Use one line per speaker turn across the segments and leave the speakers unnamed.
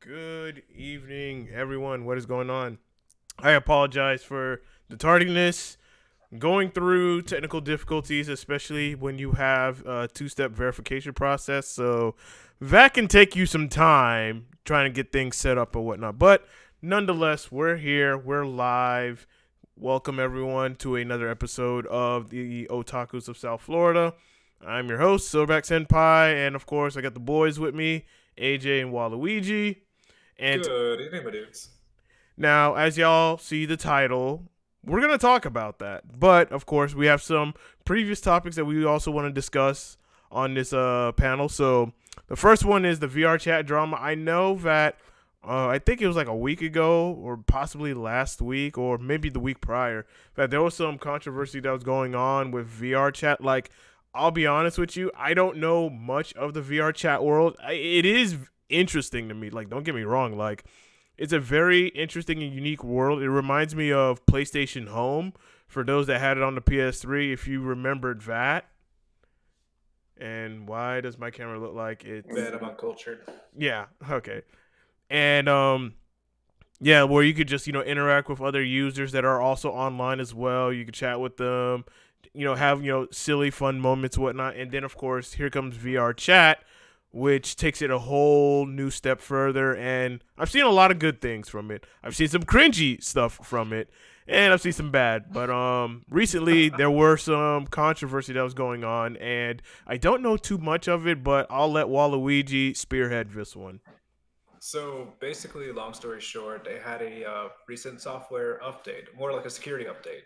Good evening, everyone. What is going on? I apologize for the tardiness. Going through technical difficulties, especially when you have a two-step verification process. So that can take you some time trying to get things set up and whatnot. But nonetheless, we're here. We're live. Welcome, everyone, to another episode of the Otakus of South Florida. I'm your host, Silverback Senpai. And, of course, I got the boys with me, AJ and Waluigi. And
Good evening, my dudes.
now, as y'all see the title, we're going to talk about that. But, of course, we have some previous topics that we also want to discuss on this panel. So, the first one is the VR chat drama. I know that I think it was like a week ago, or possibly last week, or maybe the week prior, that there was some controversy that was going on with VR chat. Like, I'll be honest with you, I don't know much of the VR chat world. It is interesting to me. Like, don't get me wrong. Like, it's a very interesting and unique world. It reminds me of PlayStation Home for those that had it on the PS3. If you remembered that, and why does my camera look like it's
Man, I'm uncultured.
yeah okay and yeah, where you could just interact with other users that are also online as well. You could chat with them, have silly fun moments, whatnot. And then of course here comes VR chat, which takes it a whole new step further. And I've seen a lot of good things from it. I've seen some cringy stuff from it, and I've seen some bad. But recently there were some controversy that was going on, and I don't know too much of it, but I'll let Waluigi spearhead this one.
So basically, long story short, they had a recent software update, more like a security update.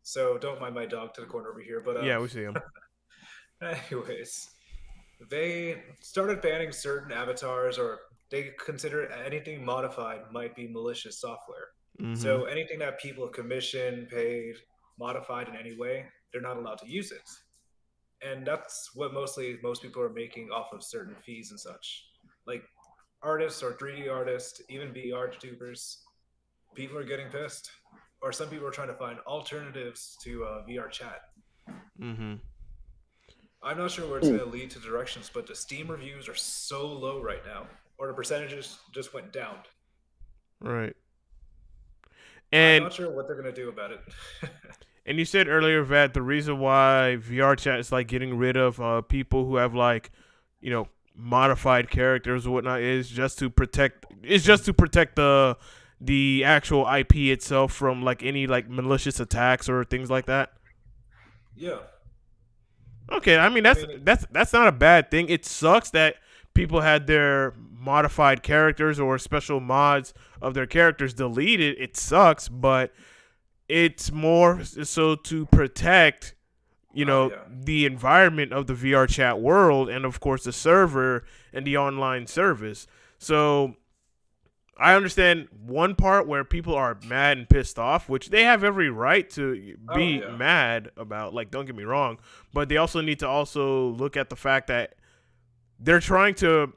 So don't mind my dog to the corner over here. But
Yeah, we see him.
anyways, they started banning certain avatars, or they consider anything modified might be malicious software.
Mm-hmm.
So anything that people commission, paid, modified in any way, they're not allowed to use it. And that's what mostly most people are making off of certain fees and such. Like artists or 3D artists, even VR tubers, people are getting pissed. Or some people are trying to find alternatives to VR chat.
Mm-hmm.
I'm not sure where it's
Hmm.
going to lead to directions, but the Steam reviews are so low right now, or the percentages just went down.
Right.
I'm
And
not sure what they're going to do about it.
and you said earlier that the reason why VR chat is like getting rid of people who have like, modified characters or whatnot is just to protect the actual IP itself from like any like malicious attacks or things like that.
Yeah,
Okay, I mean
I
that's
mean,
that's that's not a bad thing. It sucks that people had their modified characters or special mods of their characters deleted. It sucks, but it's more so to protect
oh yeah.
the environment of the VR chat world, and of course the server and the online service. So I understand one part where people are mad and pissed off, which they have every right to
Oh
be
yeah.
mad about. Like, don't get me wrong, but they also need to also look at the fact that they're trying to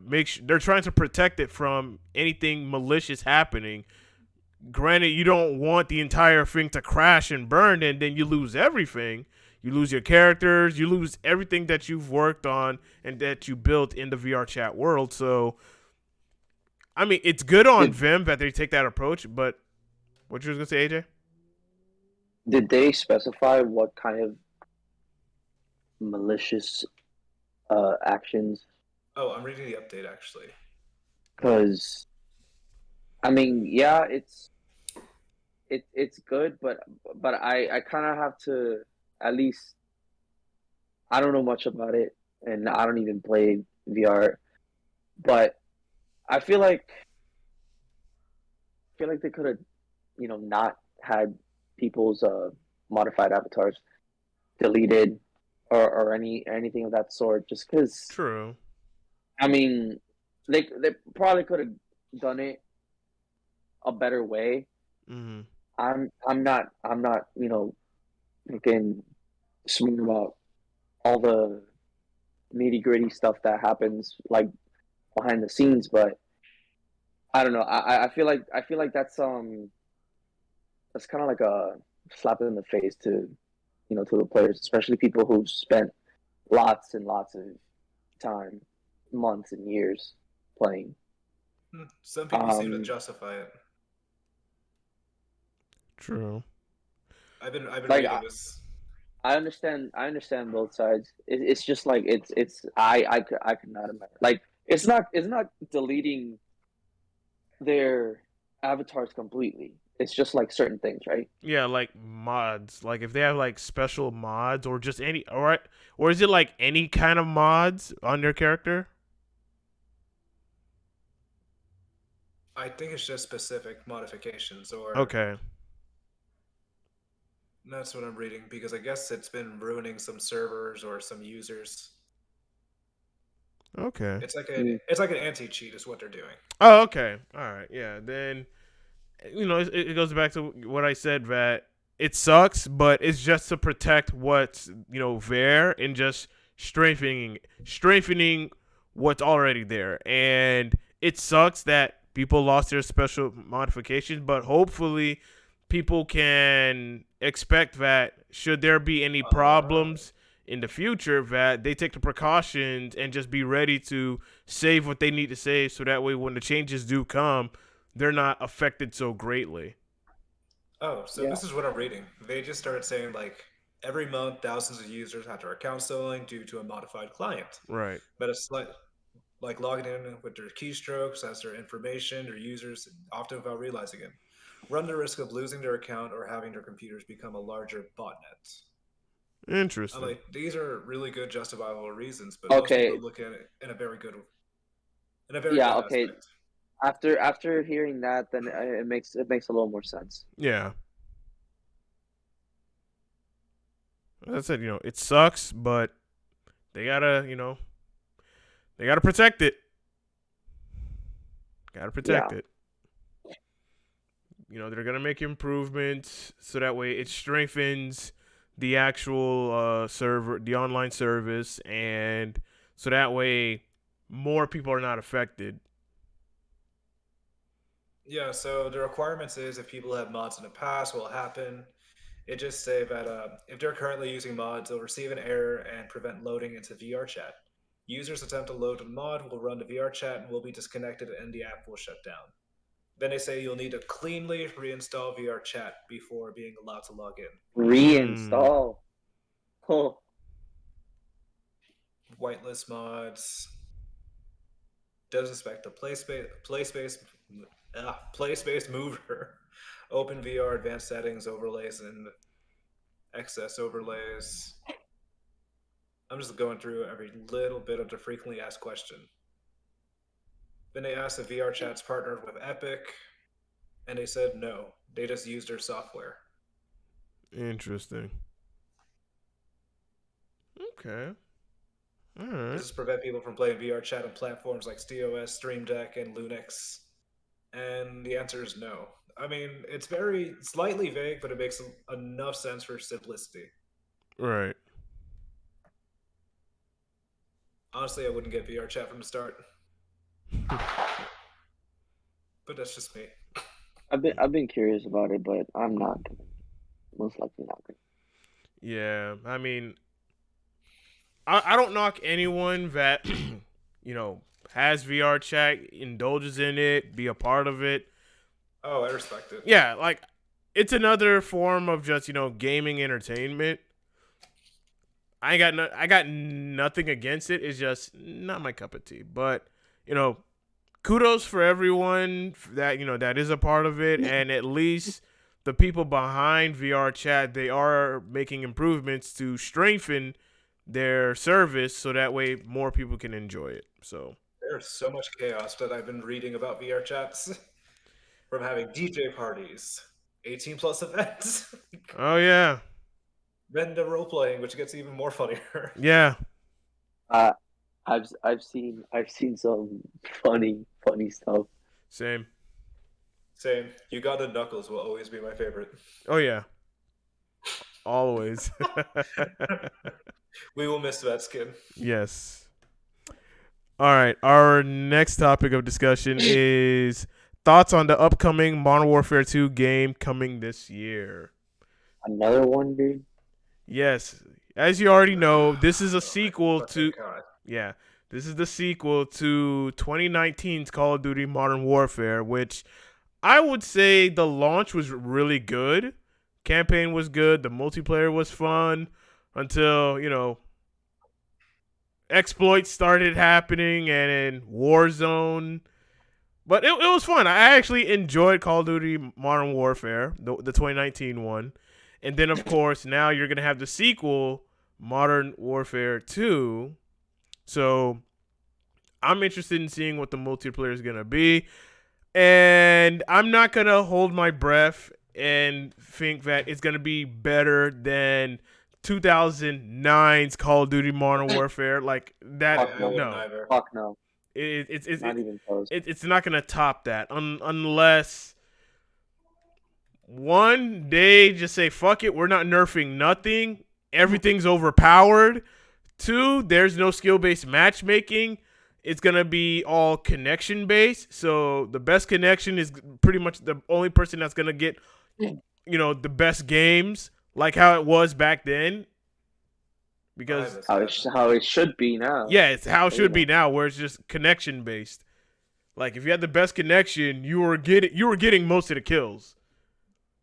protect it from anything malicious happening. Granted, you don't want the entire thing to crash and burn, and then you lose everything. You lose your characters, you lose everything that you've worked on and that you built in the VR chat world. So, I mean, it's good on
Did
them that they take that approach, but what you was gonna say, AJ?
did they specify what kind of malicious actions?
Oh, I'm reading the update actually.
Because I mean, yeah, it's good, but I kind of have to at least I don't know much about it, and I don't even play VR, but I feel like they could have not had people's modified avatars deleted or anything of that sort just because
True.
I mean they probably could have done it a better way.
Mm-hmm.
I'm not freaking smart about all the nitty gritty stuff that happens like behind the scenes, but I don't know. I feel like that's kind of like a slap in the face to to the players, especially people who've spent lots and lots of time, months and years playing.
Some people seem to
Um,
justify it.
True.
I've been
like
reading this.
I understand both sides. It's just like I could not imagine. Like it's not deleting their avatars completely. It's just like certain things, right?
Yeah, like mods. Like if they have like special mods or just any or is it like any kind of mods on their character?
I think it's just specific modifications, or
Okay.
that's what I'm reading because I guess it's been ruining some servers or some users.
Okay.
Mm,
It's like an anti cheat is what they're doing.
Oh, okay. All right. Yeah. Then it goes back to what I said that it sucks, but it's just to protect what's there and just strengthening what's already there. And it sucks that people lost their special modifications, but hopefully people can expect that should there be any
Uh,
problems in the future that they take the precautions and just be ready to save what they need to save so that way when the changes do come they're not affected so greatly.
oh, so
yeah,
this is what I'm reading. They just started saying like every month thousands of users have their accounts stolen due to a modified client.
Right.
But it's like logging in with their keystrokes as their information, their users, often without realizing it, run the risk of losing their account or having their computers become a larger botnet. I'm
Interesting.
like, these are really good justifiable reasons, but most people
okay,
look at it in a very
yeah,
good
okay.
aspect.
After hearing that, then it makes a little more sense.
Yeah. As I said, it sucks, but they gotta, they gotta protect it. Gotta
Yeah,
protect it. They're gonna make improvements so that way it strengthens the actual server, the online service, and so that way more people are not affected.
Yeah, so the requirements is if people have mods in the past, what will happen? It just say that if they're currently using mods, they'll receive an error and prevent loading into VR chat. Users attempt to load a mod will run the VR chat and will be disconnected and the app will shut down. Then they say you'll need to cleanly reinstall VR chat before being allowed to log in.
Mm.
reinstall. Oh,
Whitelist mods does inspect the play space mover, open VR, advanced settings, overlays, and excess overlays. I'm just going through every little bit of the frequently asked question. Then they asked if VR chat's partnered with Epic, and they said no. They just used their software.
Interesting. Okay. All
Does
right.
this prevent people from playing VR chat on platforms like SteelOS, Stream Deck, and Linux? And the answer is no. I mean, it's very slightly vague, but it makes enough sense for simplicity.
Right.
Honestly, I wouldn't get VR chat from the start, but that's just me.
I've been curious about it, but I'm not gonna. Most likely not gonna.
Yeah. I mean, I don't knock anyone that has VR chat, indulges in it, be a part of it.
Oh, I respect it.
Yeah, like it's another form of just gaming entertainment. I got nothing against it. It's just not my cup of tea. But you know, kudos for everyone that that is a part of it, and at least the people behind VR chat they are making improvements to strengthen their service so that way more people can enjoy it. So,
There's so much chaos that I've been reading about VR chats from having DJ parties, 18 plus events,
oh yeah,
then the role playing, which gets even more funnier.
yeah,
Uh, I've seen some funny stuff.
same.
Same. You got the Knuckles will always be my favorite.
Oh yeah, always.
We will miss that skin.
Yes. All right. Our next topic of discussion is thoughts on the upcoming Modern Warfare 2 game coming this year.
Another one, dude.
Yes. As you already know, this is a
Oh my
sequel
fucking
to
god.
yeah. This is the sequel to 2019's Call of Duty Modern Warfare, which I would say the launch was really good. Campaign was good. The multiplayer was fun until, exploits started happening and in Warzone. But it was fun. I actually enjoyed Call of Duty Modern Warfare, the 2019 one. And then, of course, now you're going to have the sequel, Modern Warfare 2. So I'm interested in seeing what the multiplayer is going to be. And I'm not going to hold my breath and think that it's going to be better than 2009's Call of Duty Modern Warfare. Like that,
Fuck no.
no.
Fuck no.
It's
Not even close.
it's not gonna top that unless one day just say fuck it, we're not nerfing nothing, everything's overpowered. Two, there's no skill based matchmaking. It's gonna be all connection based. So the best connection is pretty much the only person that's gonna get, the best games, like how it was back then. Because
how it should be now.
yeah, it's how it should be now, where it's just connection based. Like if you had the best connection, you were getting most of the kills.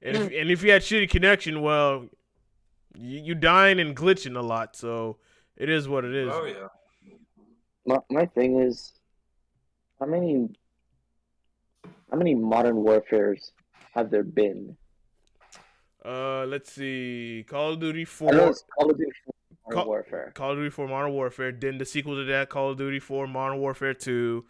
And if you had shitty connection, well, you dying and glitching a lot. So it is what it is.
Oh yeah.
My thing is, how many modern warfares have there been?
Let's see. Call of Duty 4.
I know it's Call of Duty 4 Modern Warfare.
Call of Duty 4 Modern Warfare. Then the sequel to that, Call of Duty 4 Modern Warfare 2.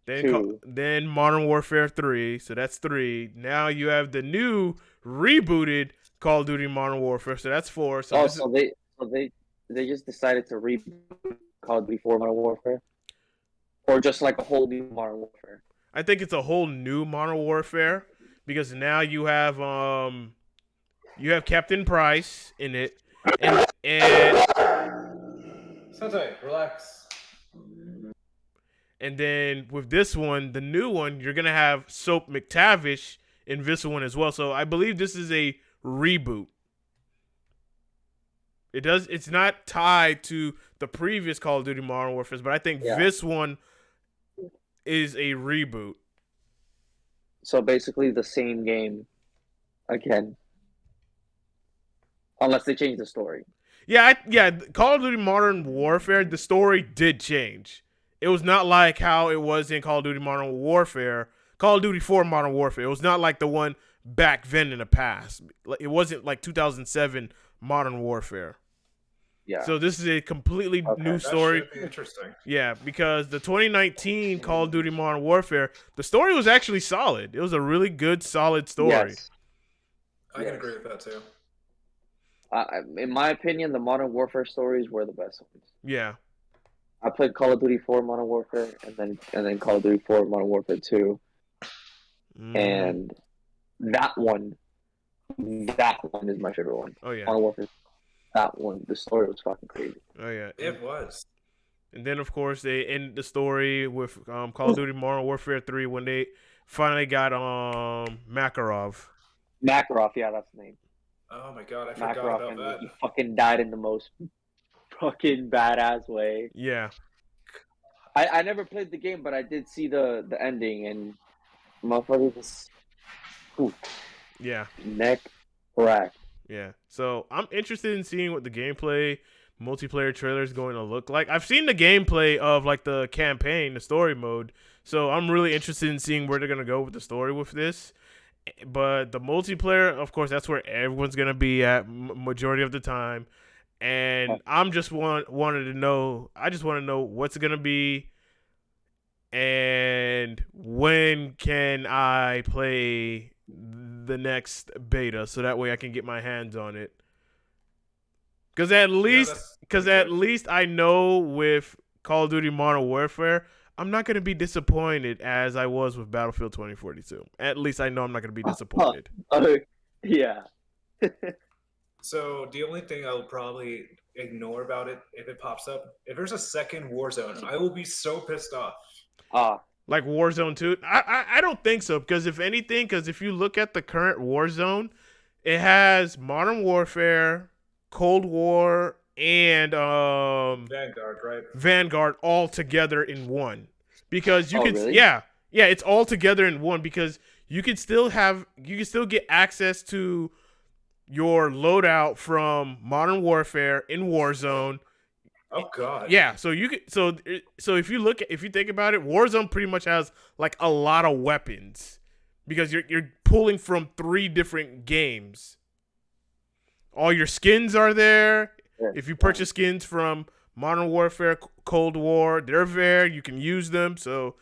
Then Modern Warfare 3. So that's 3. Now you have the new rebooted Call of Duty Modern Warfare. So that's 4. So
they just decided to reboot Call of Duty 4 Modern Warfare, or just like a whole new Modern Warfare.
I think it's a whole new Modern Warfare because now you have Captain Price in it, and
Sensei, relax.
And then with this one, the new one, you're gonna have Soap McTavish in this one as well. So I believe this is a reboot. It's not tied to the previous Call of Duty Modern Warfare, but I think this one is a reboot.
So basically the same game again. Unless they change the story.
Yeah, Call of Duty Modern Warfare, the story did change. It was not like how it was in Call of Duty Modern Warfare. Call of Duty 4 Modern Warfare. It was not like the one back then in the past. It wasn't like 2007 Modern Warfare.
Yeah.
So this is a completely new story.
That should be interesting.
Yeah, because the 2019 Call of Duty Modern Warfare, the story was actually solid. It was a really good, solid story.
Yes.
I can agree with that too.
In my opinion, the Modern Warfare stories were the best ones.
Yeah.
I played Call of Duty 4 Modern Warfare and then Call of Duty 4 Modern Warfare 2. And that one is my favorite one.
Oh yeah.
Modern Warfare. That one, the story was fucking crazy.
Oh yeah.
It was.
And then of course they end the story with Call of Duty Modern Warfare 3 when they finally got Makarov.
Makarov, yeah, that's the name.
Oh my god, I forgot
Makarov,
about that.
he fucking died in the most fucking badass way.
Yeah.
I never played the game, but I did see the ending, and motherfucker was
Yeah.
neck crack.
Yeah. So I'm interested in seeing what the gameplay multiplayer trailer is going to look like. I've seen the gameplay of like the campaign, the story mode. So I'm really interested in seeing where they're going to go with the story with this. But the multiplayer, of course, that's where everyone's going to be at majority of the time. And I'm just wanted to know. I just want to know what's it going to be and when can I play the next beta so that way I can get my hands on it. Because at least I know with Call of Duty Modern Warfare, I'm not going to be disappointed as I was with Battlefield 2042. At least I know I'm not going to be disappointed.
Yeah.
So the only thing I'll probably ignore about it if it pops up, if there's a second Warzone, I will be so pissed off.
Like Warzone 2? I don't think so, because if you look at the current Warzone, it has Modern Warfare, Cold War, and
Vanguard, right?
Vanguard all together in one. Because you
Oh,
could,
really?
yeah, yeah, it's all together in one because you can still get access to your loadout from Modern Warfare in Warzone.
Oh God.
Yeah, so you could so if you think about it, Warzone pretty much has like a lot of weapons because you're pulling from 3 different games. All your skins are there.
Yeah.
If you
Yeah.
purchase skins from Modern Warfare, Cold War, they're there. You can use them. So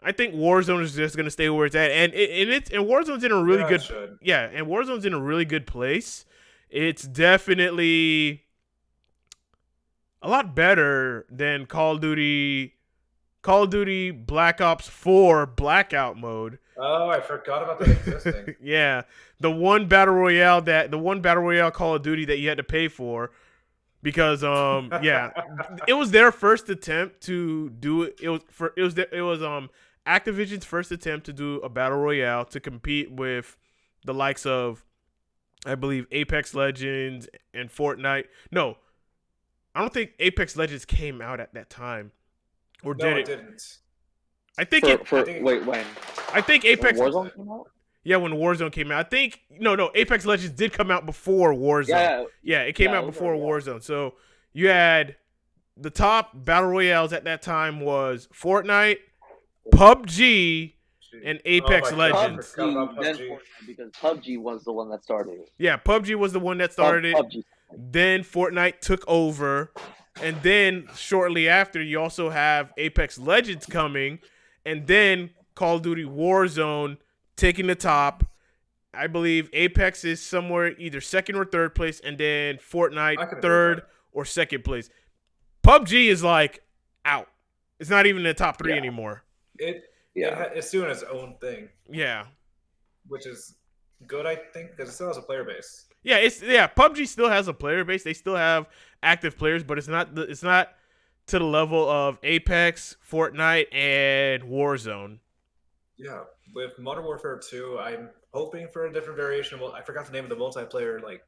I think Warzone is just gonna stay where it's at, and Warzone's in a really
Yeah, it
good
should.
yeah, and Warzone's in a really good place. It's definitely a lot better than Call of Duty Black Ops 4 Blackout mode.
Oh, I forgot about that existing.
Yeah, the one battle royale Call of Duty that you had to pay for because yeah, it was their first attempt to do it. It was Activision's first attempt to do a battle royale to compete with the likes of, I believe, Apex Legends and Fortnite. No, I don't think Apex Legends came out at that time, or
No,
did
it
it?
didn't.
I think
For
it.
for
I think
wait when
I think
when
Apex.
Warzone came out?
Yeah, when Warzone came out, I think no, Apex Legends did come out before Warzone.
Yeah,
Yeah, it came
yeah,
out
it was
before
already out.
Warzone. So you had the top battle royales at that time was Fortnite, PUBG,
Gee.
and
Oh
Apex
my God, I
Legends.
forgot
PUBG,
about
then
PUBG.
Fortnite, because PUBG was the one that started it.
Yeah, PUBG was the one that started it.
PUBG.
Then Fortnite took over, and then shortly after, you also have Apex Legends coming, and then Call of Duty Warzone taking the top. I believe Apex is somewhere either second or third place, and then Fortnite
I can agree with
third
that.
or second place. PUBG is like out. It's not even in the top 3
Yeah,
anymore.
It
yeah,
it's doing its own thing,
Yeah.
which is good, I think, because it still has a player base.
Yeah. PUBG still has a player base. They still have active players, but it's not to the level of Apex, Fortnite, and Warzone.
Yeah, with Modern Warfare 2, I'm hoping for a different variation. Well, I forgot the name of the multiplayer. Like,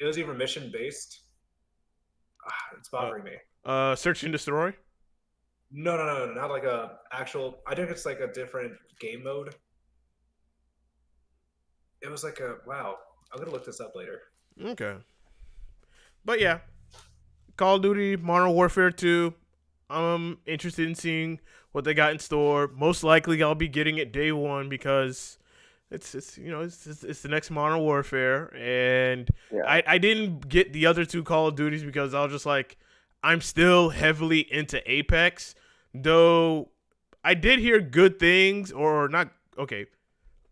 it was even mission based. It's
Uh,
bothering me.
Search and Destroy.
No, not like a actual. I think it's like a different game mode. It was like a wow. I'm gonna look this up later.
Okay, but yeah, Call of Duty Modern Warfare 2. I'm interested in seeing what they got in store. Most likely, I'll be getting it day one because it's the next Modern Warfare, and
yeah.
I didn't get the other 2 Call of Duties because I was just like, I'm still heavily into Apex, though I did hear good things, or not. Okay,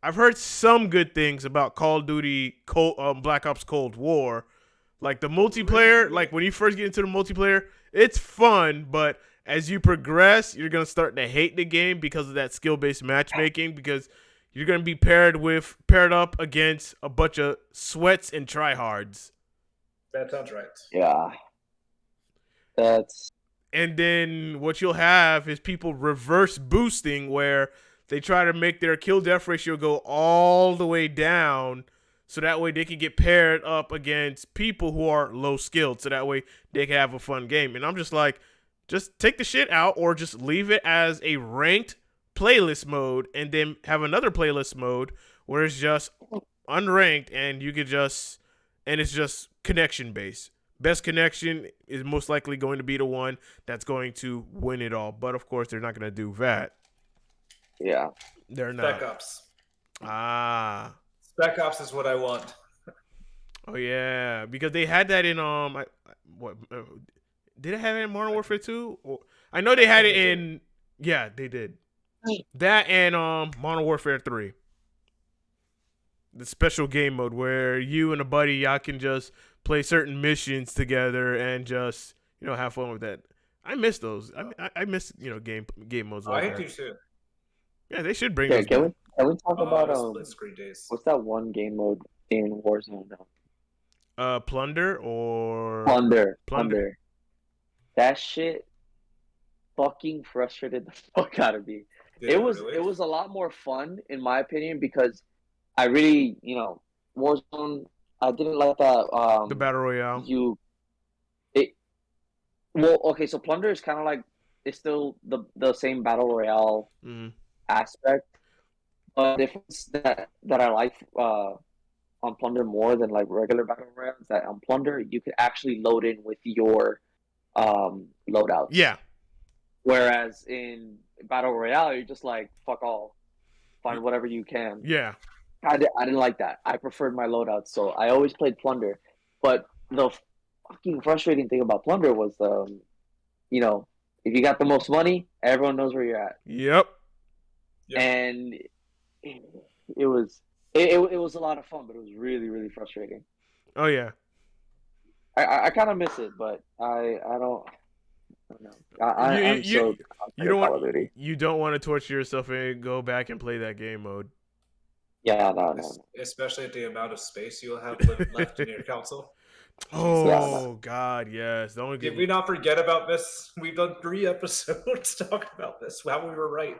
I've heard some good things about Call of Duty Black Ops Cold War. Like the multiplayer,
Really?
like when you first get into the multiplayer, it's fun, but as you progress, you're gonna start to hate the game because of that skill-based matchmaking. Because you're gonna be paired up against a bunch of sweats and tryhards,
That sounds right.
Yeah, that's
and then what you'll have is people reverse boosting, where they try to make their kill death ratio go all the way down, so that way they can get paired up against people who are low skilled, so that way they can have a fun game. And I'm just like, just take the shit out, or just leave it as a ranked playlist mode, and then have another playlist mode where it's just unranked, and you could just, and it's just connection based. Best connection is most likely going to be the one that's going to win it all. But of course, they're not going to do that.
yeah.
They're
Spec
not.
Ops.
Ah.
Spec Ops is what I want.
Oh yeah, because they had that in what did it have it in Modern Warfare 2? Or, I know they had it in, yeah, they did. That and Modern Warfare 3. The special game mode where you and a buddy, y'all can just play certain missions together and just, have fun with that. I miss those. I miss, game modes like
I
that.
do too.
Yeah, they should bring
Okay,
those back.
can we talk about
The split screen days.
what's that one game mode in Warzone now?
Plunder or
Plunder.
Plunder.
Plunder. That shit fucking frustrated the fuck out of me.
Did
It was
really?
it was a lot more fun in my opinion because I really, Warzone, I didn't like that
The Battle Royale.
you Well, okay, so Plunder is kind of like it's still the same battle royale
Mm.
aspect, but the difference that I like on Plunder more than like regular battle royale is that on Plunder you could actually load in with your loadouts,
Yeah.
whereas in battle royale you're just like fuck all,
Y-
find whatever you can.
Yeah.
I didn't like that. I preferred my loadouts, so I always played Plunder. But the fucking frustrating thing about Plunder was you know, if you got the most money, everyone knows where you're at,
Yep.
Yep.
and it was it was a lot of fun, but it was really frustrating.
Oh yeah.
I kind of miss it, but I don't know.
You
I'm
you
so
you
outside of
don't want
Call of Duty.
you don't want to torture yourself and go back and play that game mode.
Yeah, no.
Especially at the amount of space you'll have left in your console.
Yeah,
Jesus.
no.
Oh God, yes. The only
Did
good.
we not forget about this? We've done 3 episodes talking about this. How we were right.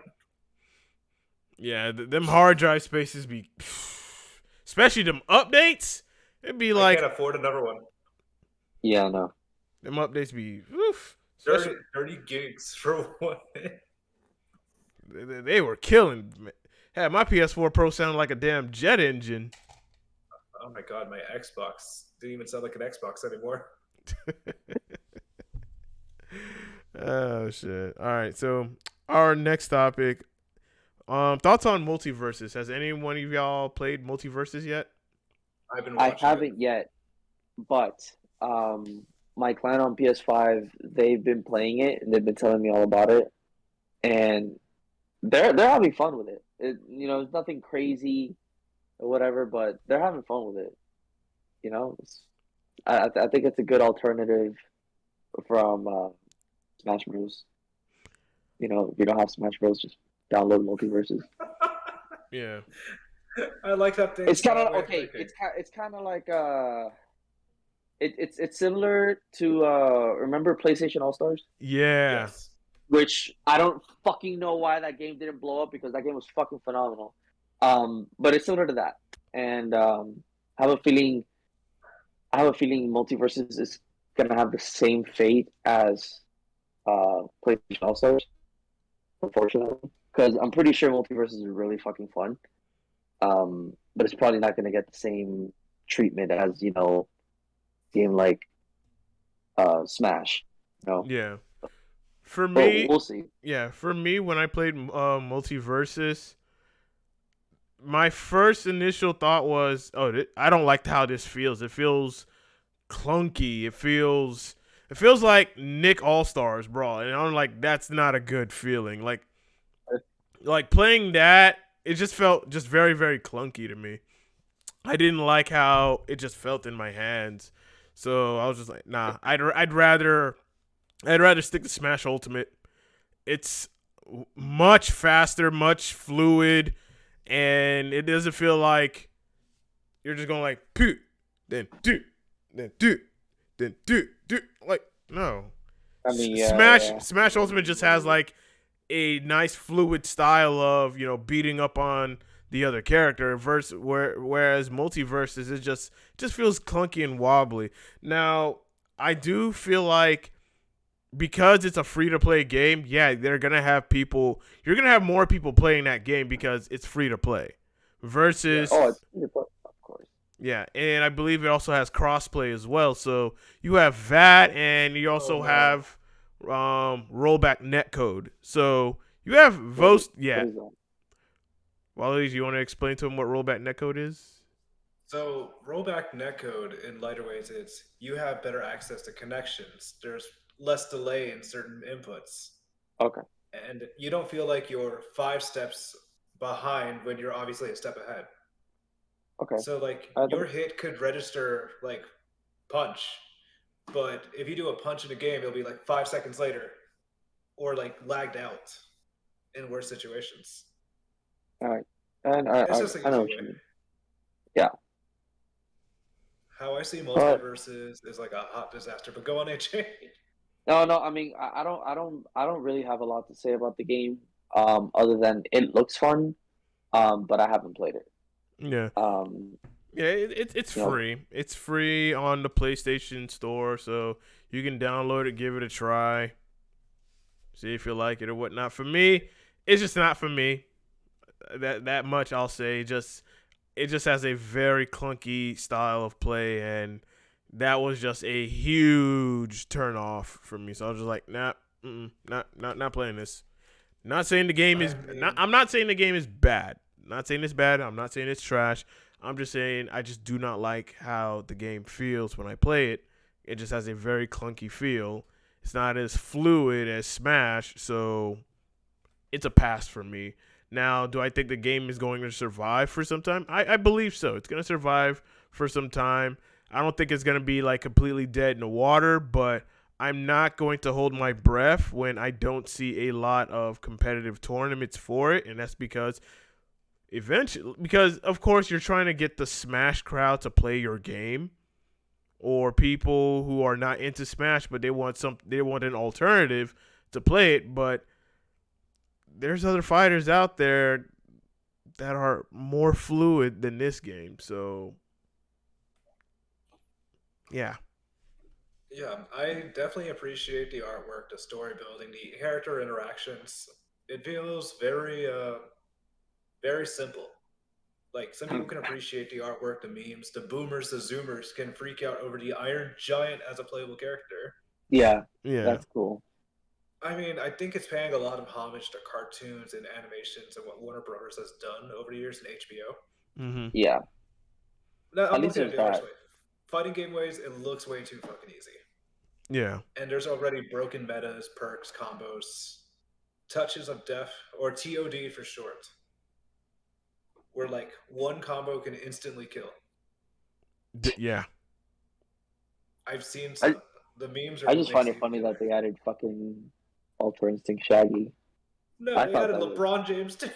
Yeah, them hard drive spaces be, especially them updates. It'd be
I
like
can't afford another one.
Yeah, no.
them updates be, oof,
30,
especially
30 gigs for one.
they were killing. Had my PS4 Pro sound like a damn jet engine.
Oh my god, my Xbox didn't even sound like an Xbox anymore.
Oh shit! All right, so our next topic. Thoughts on multiverses? Has any one of y'all played multiverses yet?
I've been
I
watching it.
haven't yet, but my clan on PS5, they've been playing it and they've been telling me all about it, and they're having fun with it. It's nothing crazy or whatever, but they're having fun with it. You know, I think it's a good alternative from Smash Bros. If you don't have Smash Bros, just download multiverses.
Yeah.
I like that
It's kind of
way of
okay.
thinking.
It's kind of like it's similar to remember PlayStation All Stars,
Yeah.
Yes.
which I don't fucking know why that game didn't blow up because that game was fucking phenomenal. But it's similar to that, and I have a feeling I have a feeling Multiverses is gonna have the same fate as PlayStation All Stars, unfortunately, because I'm pretty sure Multiverses is really fucking fun. But it's probably not gonna get the same treatment as game like Smash. You know,
Yeah. For
but
me,
we'll see.
yeah, for me when I played multiverses, my first initial thought was, "Oh, I don't like how this feels. It feels clunky. It feels like Nick All Stars Brawl, and I'm like, that's not a good feeling. Like playing that, it just felt just very very clunky to me. I didn't like how it just felt in my hands, so I was just like, nah. I'd rather stick to Smash Ultimate. It's much faster, much fluid, and it doesn't feel like you're just going like poo, then do, then do, then do. Like no,
I mean, yeah.
Smash Ultimate just has like a nice fluid style of beating up on the other character versus whereas multiverses it just feels clunky and wobbly. Now I do feel like because it's a free to play game, yeah, they're gonna have people. You're gonna have more people playing that game because it's free to play. Versus,
Oh,
Yes.
it's of course.
yeah, and I believe it also has crossplay as well. So you have that, and you
Oh
also
no.
have rollback netcode. So you have
What
those.
what
Yeah,
is that?
Wally, you want to explain to them what rollback netcode is?
So rollback netcode in lighter ways is you have better access to connections. There's less delay in certain inputs.
Okay,
And you don't feel like you're 5 steps behind when you're obviously a step ahead.
okay.
So like
That
your
makes sense.
hit could register like punch, but if you do a punch in a game, it'll be like 5 seconds later or like lagged out in worse situations.
All right, and
It's just an
I know
easy
what
way.
you mean. Yeah,
How I see
but
multiverses is like a hot disaster. But go on, AJ.
no. I mean, I don't really have a lot to say about the game. Other than it looks fun. But I haven't played it.
Yeah,
Um,
Yeah, it's
You know,
free. It's free on the PlayStation Store, so you can download it, give it a try, see if you like it or whatnot. For me, it's just not for me. That much I'll say. Just it just has a very clunky style of play, and that was just a huge turn off for me. So I was just like, nah, not playing this. Not saying the game
I
is not.
mean,
I'm not saying the game is bad. Not saying it's bad. I'm not saying it's trash. I'm just saying I just do not like how the game feels when I play it. It just has a very clunky feel. It's not as fluid as Smash, so it's a pass for me. Now, do I think the game is going to survive for some time? I believe so. It's going to survive for some time. I don't think it's going to be like completely dead in the water, but I'm not going to hold my breath when I don't see a lot of competitive tournaments for it, and that's because of course you're trying to get the Smash crowd to play your game, or people who are not into Smash but they want an alternative to play it, but there's other fighters out there that are more fluid than this game. So yeah.
yeah, I definitely appreciate the artwork, the story building, the character interactions. It feels very simple. Like some people can appreciate the artwork, the memes, the boomers, the zoomers can freak out over the Iron Giant as a playable character.
yeah,
Yeah.
that's cool.
I mean, I think it's paying a lot of homage to cartoons and animations and what Warner Brothers has done over the years in HBO.
Mm-hmm.
Yeah,
Now,
at
I'm
least
looking at
there's
it the
that.
honest way. Fighting game ways, it looks way too fucking easy.
Yeah.
And there's already broken metas, perks, combos, touches of death, or TOD for short, where like one combo can instantly kill.
Yeah.
I've seen
I
some. The memes are
I
what
just
makes
find
it
it
even
funny
killer.
that they added fucking Ultra Instinct Shaggy.
No,
I
they
thought
added
that was
LeBron James too.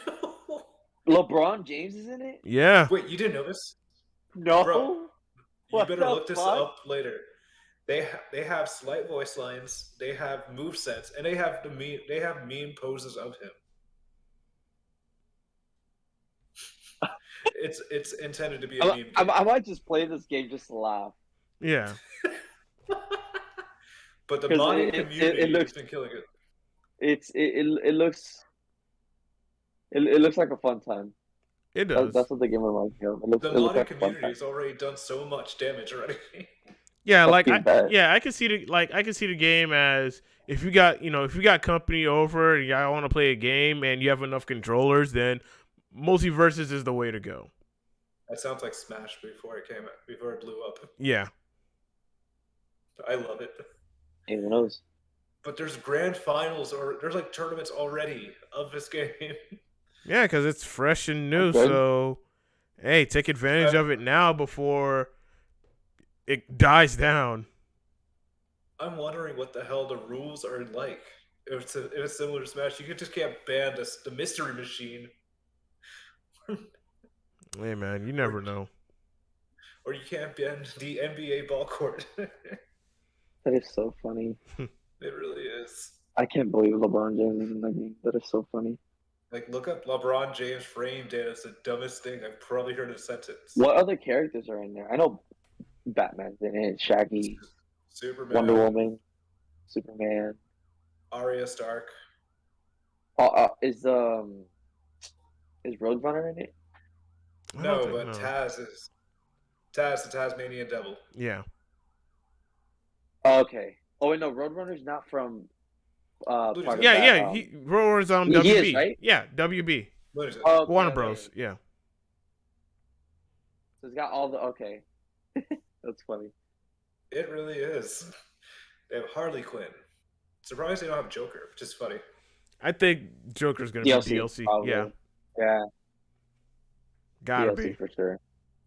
LeBron James is in it.
Yeah.
Wait, you didn't know this, bro?
No,
You
what
better
the
look this
fuck?
up later. They have slight voice lines, they have move sets, and they have meme poses of him. It's intended to be a meme game,
I might just play this game just to laugh
Yeah.
but the
because
modding
it
community has
looks
been killing it.
it looks like a fun time.
It does.
That's what the game reminds me of.
The
It looks
modding
like a fun
community
time.
has already done so much damage already.
Yeah,
Fucking bet.
I can see the game as if you got company over and y'all want to play a game and you have enough controllers, then multiverses is the way to go.
That sounds like Smash before it blew up.
Yeah.
I love it.
Who knows?
But there's grand finals or there's like tournaments already of this game.
Yeah, because it's fresh and
That's
new.
good.
So hey, take advantage
I'm
of it now before it dies down.
I'm wondering what the hell the rules are like. If it's similar to Smash, you just can't ban the mystery machine,
Hey man, you
or
never know.
or you can't ban the NBA ball court. It
That is so funny.
really is.
I can't believe LeBron James is in that game. That is so funny.
Like, look up LeBron James frame data. It's the dumbest thing I've probably heard in a sentence.
What other characters are in there? I know Batman's in it, Shaggy, Wonder
Superman,
Woman, Superman.
Arya Stark.
Is Roadrunner in it?
I don't
No,
think
but
no.
Taz, the Tasmanian Devil.
Yeah.
Oh, okay. Oh wait, no, Roadrunner's not from
Looney
part of
Yeah,
Tunes.
that.
yeah. Roar's on
He is,
WB.
right?
Yeah, WB.
Looney Tunes.
Oh, okay,
Warner
okay.
Bros. Yeah.
So it's got all the okay. That's funny.
It really is. They have Harley Quinn. Surprised they don't have Joker, which is funny.
I think Joker's gonna be
DLC
DLC. Yeah,
probably. Yeah,
gotta
DLC
be.
for sure.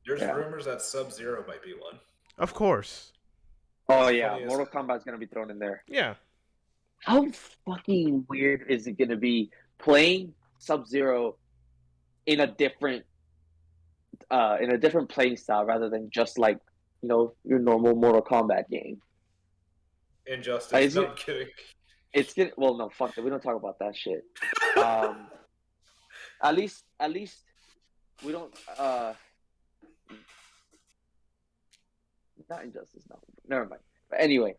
There's
Yeah.
rumors that Sub Zero might be one.
Of course.
Oh
It's
yeah,
funny as
Mortal Kombat's gonna be thrown in there.
Yeah.
How fucking weird is it gonna be playing Sub Zero in a different playing style rather than just like your normal Mortal Kombat game?
Injustice.
Is
No,
it?
I'm kidding.
It's gonna. Well, no, fuck that. We don't talk about that shit. Um, at least we don't. not Injustice. No, never mind. But anyway,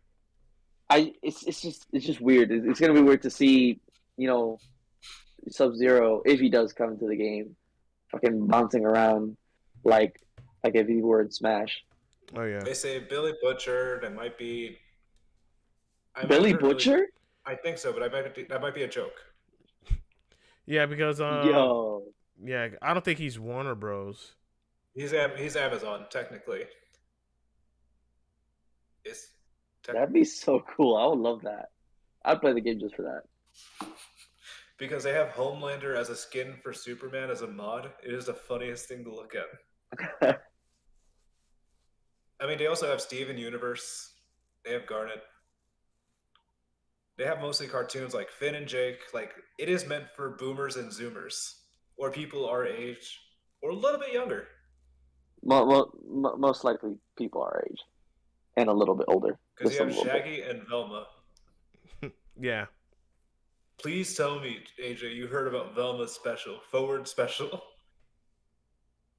it's just weird. It's gonna be weird to see, you know, Sub-Zero if he does come into the game, fucking bouncing around like if he were in Smash.
Oh yeah,
They say Billy Butcher. That might be. I've
Billy
heard Billy.
Butcher,
I think so, but that might be a joke
yeah, because
yo,
yeah, I don't think he's Warner Bros.
He's Amazon technically. It's
that'd be so cool. I would love that. I'd play the game just for that.
because they have Homelander as a skin for Superman as a mod. It is the funniest thing to look at. I mean, they also have Steven Universe. They have Garnet. They have mostly cartoons like Finn and Jake. Like it is meant for boomers and zoomers, or people our age, or a little bit younger.
Most likely people our age and a little bit older,
Because
just
you
a
have
little bit.
Shaggy and Velma.
Yeah,
Please tell me, AJ, you heard about Velma's special, forward special.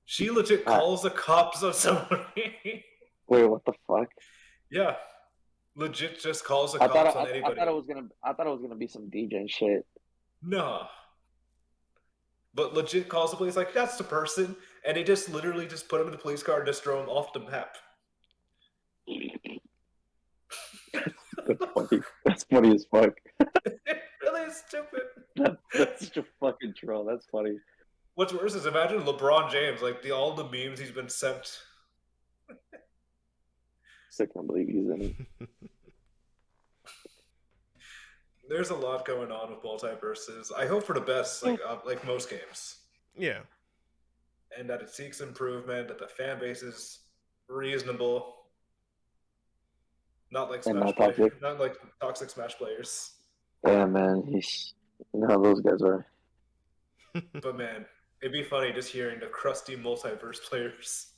She legit
Uh,
calls the cops on somebody.
Wait, what the fuck?
Yeah, legit just calls the
I thought
cops
I,
on
I thought
anybody.
it was gonna be some DJ shit.
Nah, but legit calls the police like that's the person, and they just literally just put him in the police car and just throw him off the map.
That's funny. That's funny as fuck.
It really is stupid.
That's such a fucking troll. That's funny.
What's worse is imagine LeBron James, like all the memes he's been sent.
I can't believe he's in it.
There's a lot going on with multiverses. I hope for the best, like most games,
yeah,
and that it seeks improvement, that the fan base is reasonable, not like
And
Smash
not
play,
toxic.
not like toxic Smash players.
Yeah, man. You know how those guys are.
But man, it'd be funny just hearing the crusty multiverse players.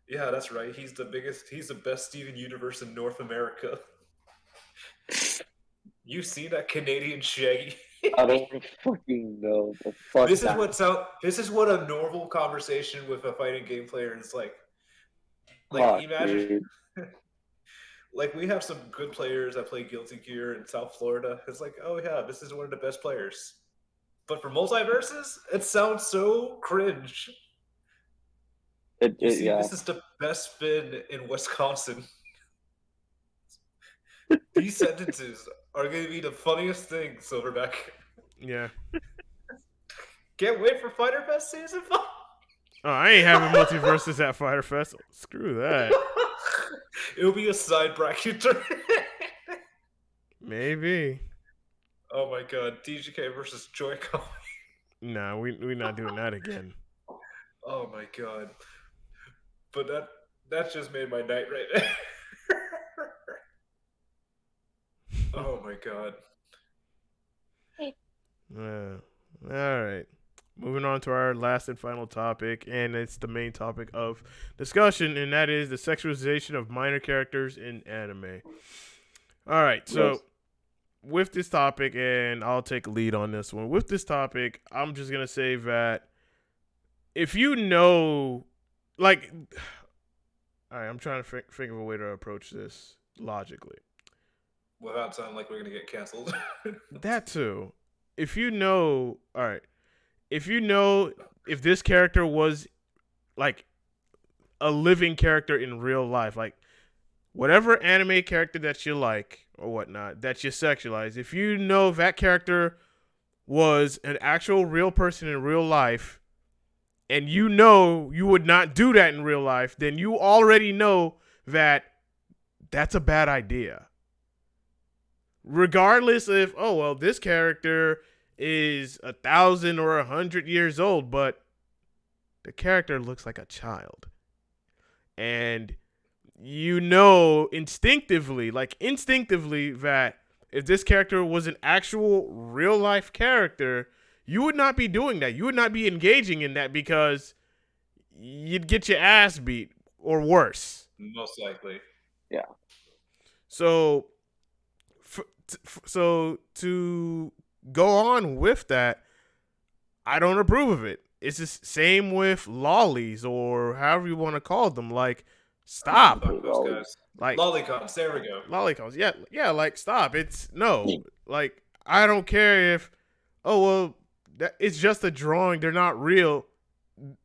Yeah, that's right. He's the biggest. He's the best Steven Universe in North America. You see that Canadian Shaggy?
I don't fucking know. But fuck
This is
that.
what sound. This is what a normal conversation with a fighting game player is like. Like
Fuck,
imagine,
dude.
like we have some good players that play Guilty Gear in South Florida. It's like, oh yeah, this is one of the best players. But for multiverses, it sounds so cringe. You see,
Yeah.
this is the best Finn in Wisconsin. These sentences are going to be the funniest thing, Silverback.
yeah.
Can't wait for Fighter Fest Season 5.
Oh, I ain't having multiverses at Fighter Fest. Screw that.
It'll be a side bracket.
Maybe.
Oh my god, DGK versus Joy-Con.
Nah, we not doing that again.
Oh my god. But that just made my night right there. Oh my god.
All right. Moving on to our last and final topic, and it's the main topic of discussion, and that is the sexualization of minor characters in anime. All right, so
Yes.
with this topic, and I'll take lead on this one. With this topic, I'm just gonna say that if you know, like, all right, I'm trying to think of a way to approach this logically.
Without sounding like we're gonna get canceled.
That too. If you know, all right, if you know if this character was like a living character in real life, like whatever anime character that you like or whatnot that you sexualize, if you know that character was an actual real person in real life, and you know you would not do that in real life, then you already know that that's a bad idea. Regardless if, oh well, this character is 1,000 or 100 years old, but the character looks like a child, and you know instinctively, that if this character was an actual real life character, you would not be doing that. You would not be engaging in that because you'd get your ass beat or worse.
Most likely.
Yeah.
So, so to go on with that, I don't approve of it. it's the same with lollies or however you want to call them. Like,
Oh,
stop.
fuck those guys.
Like,
Lollicops. There we go.
lollipops. Yeah, yeah. Like, stop. It's no. Like, I don't care if. Oh well, it's just a drawing. They're not real.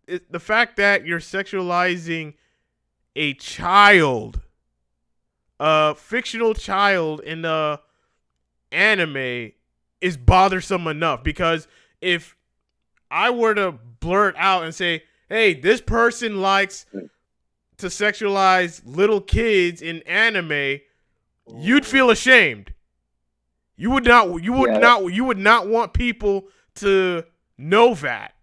The fact that you're sexualizing a child, a fictional child in the anime, is bothersome enough. Because if I were to blurt out and say, "Hey, this person likes to sexualize little kids in anime," you'd feel ashamed. You would not. You would
Yeah.
not. You would not want people to know that.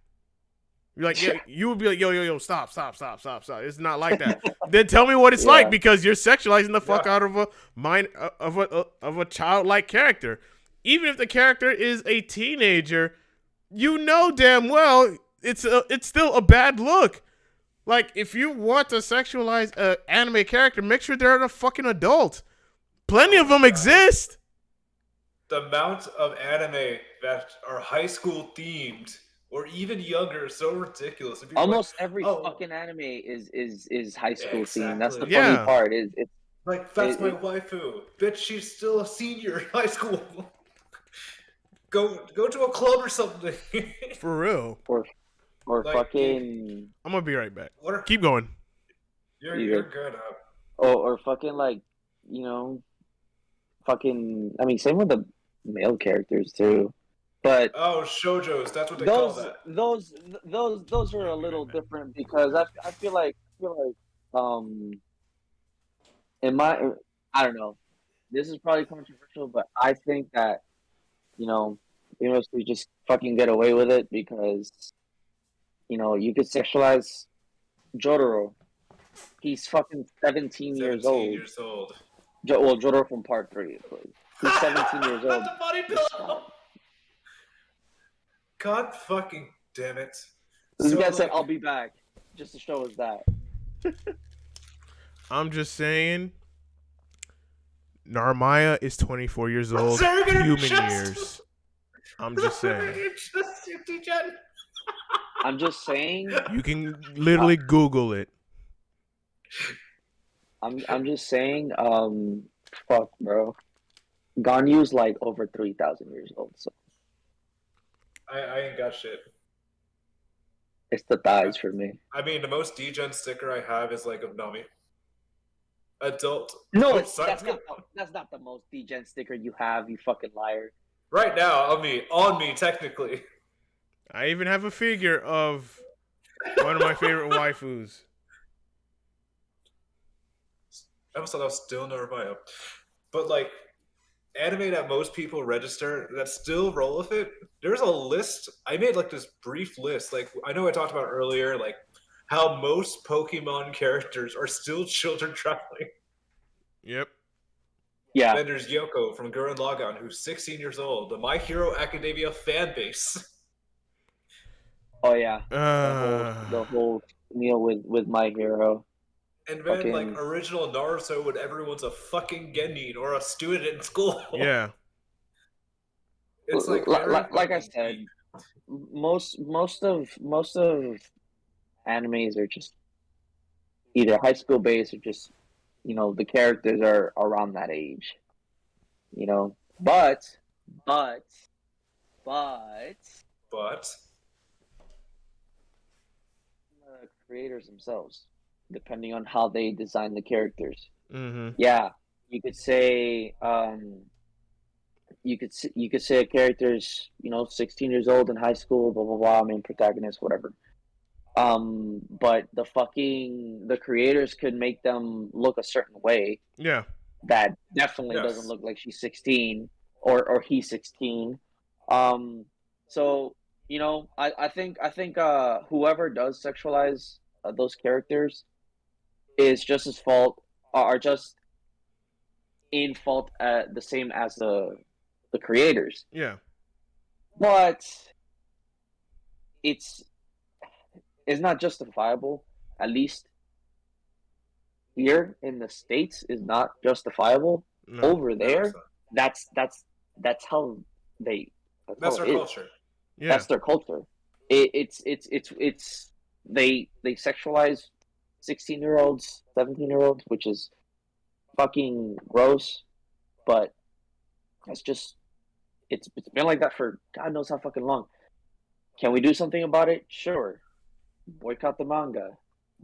You're like, yeah, you would be like, yo, stop. It's not like that. Then tell me what it's
Yeah.
like, because you're sexualizing the fuck out of a mind of a childlike character. Even if the character is a teenager, you know damn well it's still a bad look. Like, if you want to sexualize an anime character, make sure they're a fucking adult. Plenty of them exist.
The amount of anime that are high school themed or even younger is so ridiculous. And people are
Almost
like,
every
oh,
fucking anime is high school themed. That's the
exactly.
funny
Yeah.
part. Is it's
Like, that's my
it,
waifu. Bitch, she's still a senior in high school. Go to a club or something.
For real.
or
Like,
fucking
I'm gonna be right back.
What are,
Keep going.
you're good.
or fucking like, you know, fucking. I mean, same with the male characters too, but
Oh, shoujos. That's what they call
those
that.
those are a little different because I feel like in my I don't know, this is probably controversial, but I think that, you know, universities just fucking get away with it because, you know, you could sexualize Jotaro. He's fucking 17 years
17
old.
years old.
Well, Jotaro from part 3. He's 17 years old.
The body pillow. God fucking damn it.
This
So,
guy said,
like,
"I'll be back," just to show us that.
I'm just saying, Narmaya is 24 years old.
Sarah gonna
Human
just-
years. I'm just saying.
I'm just saying.
You can literally Google it.
I'm just saying. Fuck, bro. Ganyu's like over 3,000 years old, so
I ain't got shit.
it's the thighs for me.
I mean, the most degen sticker I have is like of Nami. Adult.
No,
Oh, sorry.
that's not the most degen sticker you have, you fucking liar.
Right now, on me, technically.
I even have a figure of one of my favorite waifus.
I almost thought I was still Narvaya. But like, anime that most people register that still roll with it, there's a list. I made like this brief list. Like, I know I talked about earlier, like how most Pokemon characters are still children traveling.
Yep.
Yeah.
Then there's Yoko from Gurren Lagann, who's 16 years old, the My Hero Academia fan base.
Oh yeah.
Uh,
The whole meal with My Hero.
And then,
Fucking-
like, original Naruto when everyone's a fucking genin or a student in school.
yeah.
It's like,
like I said, most of animes are just either high school based or just, you know, the characters are around that age, you know. But
But
the creators themselves, depending on how they design the characters,
Mm-hmm.
yeah, you could say you could say a character's, you know, 16 years old in high school, blah blah blah. I mean, protagonist, whatever. But the creators could make them look a certain way
Yeah.
that definitely
Yes.
doesn't look like she's 16 or he's 16. So, you know, I think whoever does sexualize those characters is just as fault are just in fault the same as the creators.
Yeah.
But it's not justifiable. At least here in the States is not justifiable.
No.
Over there,
it's
that's how they
that's
how
their
it is.
culture.
Yeah.
That's their culture. it's they sexualize 16-year-olds, 17-year-olds, which is fucking gross. But it's just it's been like that for God knows how fucking long. Can we do something about it? Sure. Boycott the manga,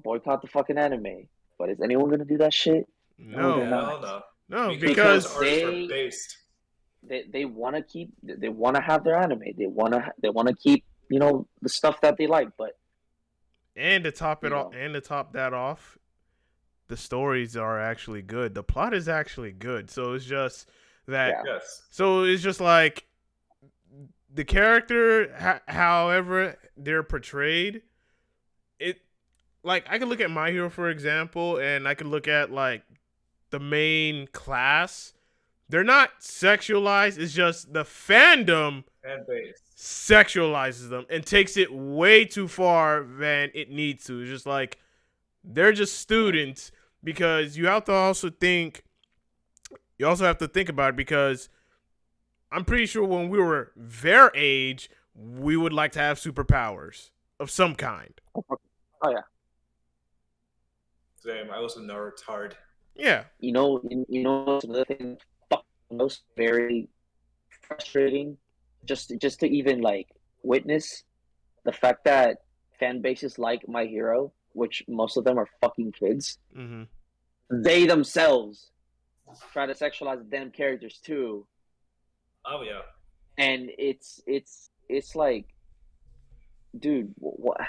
boycott the fucking anime. But is anyone gonna do that shit? No, they're
No,
not.
Hell no.
no,
Because those
because
artists are based.
They want to keep, they want to have their anime. They want to keep, you know, the stuff that they like. But
and to top it
you
off,
know,
and to top that off, the stories are actually good. The plot is actually good. So it's just that.
yeah,
Yes.
So it's just like the character, however they're portrayed. It like I could look at My Hero for example, and I could look at like the main class. They're not sexualized. It's just the fandom
And based.
sexualizes them and takes it way too far than it needs to. It's just like they're just students because you also have to think about it because I'm pretty sure when we were their age, we would like to have superpowers of some kind.
oh yeah.
Same. I was a nerd hard.
Yeah.
You know what's another thing most very frustrating, just to even like witness the fact that fan bases like My Hero, which most of them are fucking kids,
Mm-hmm.
they themselves try to sexualize the damn characters too,
Oh yeah.
and it's like, dude, what?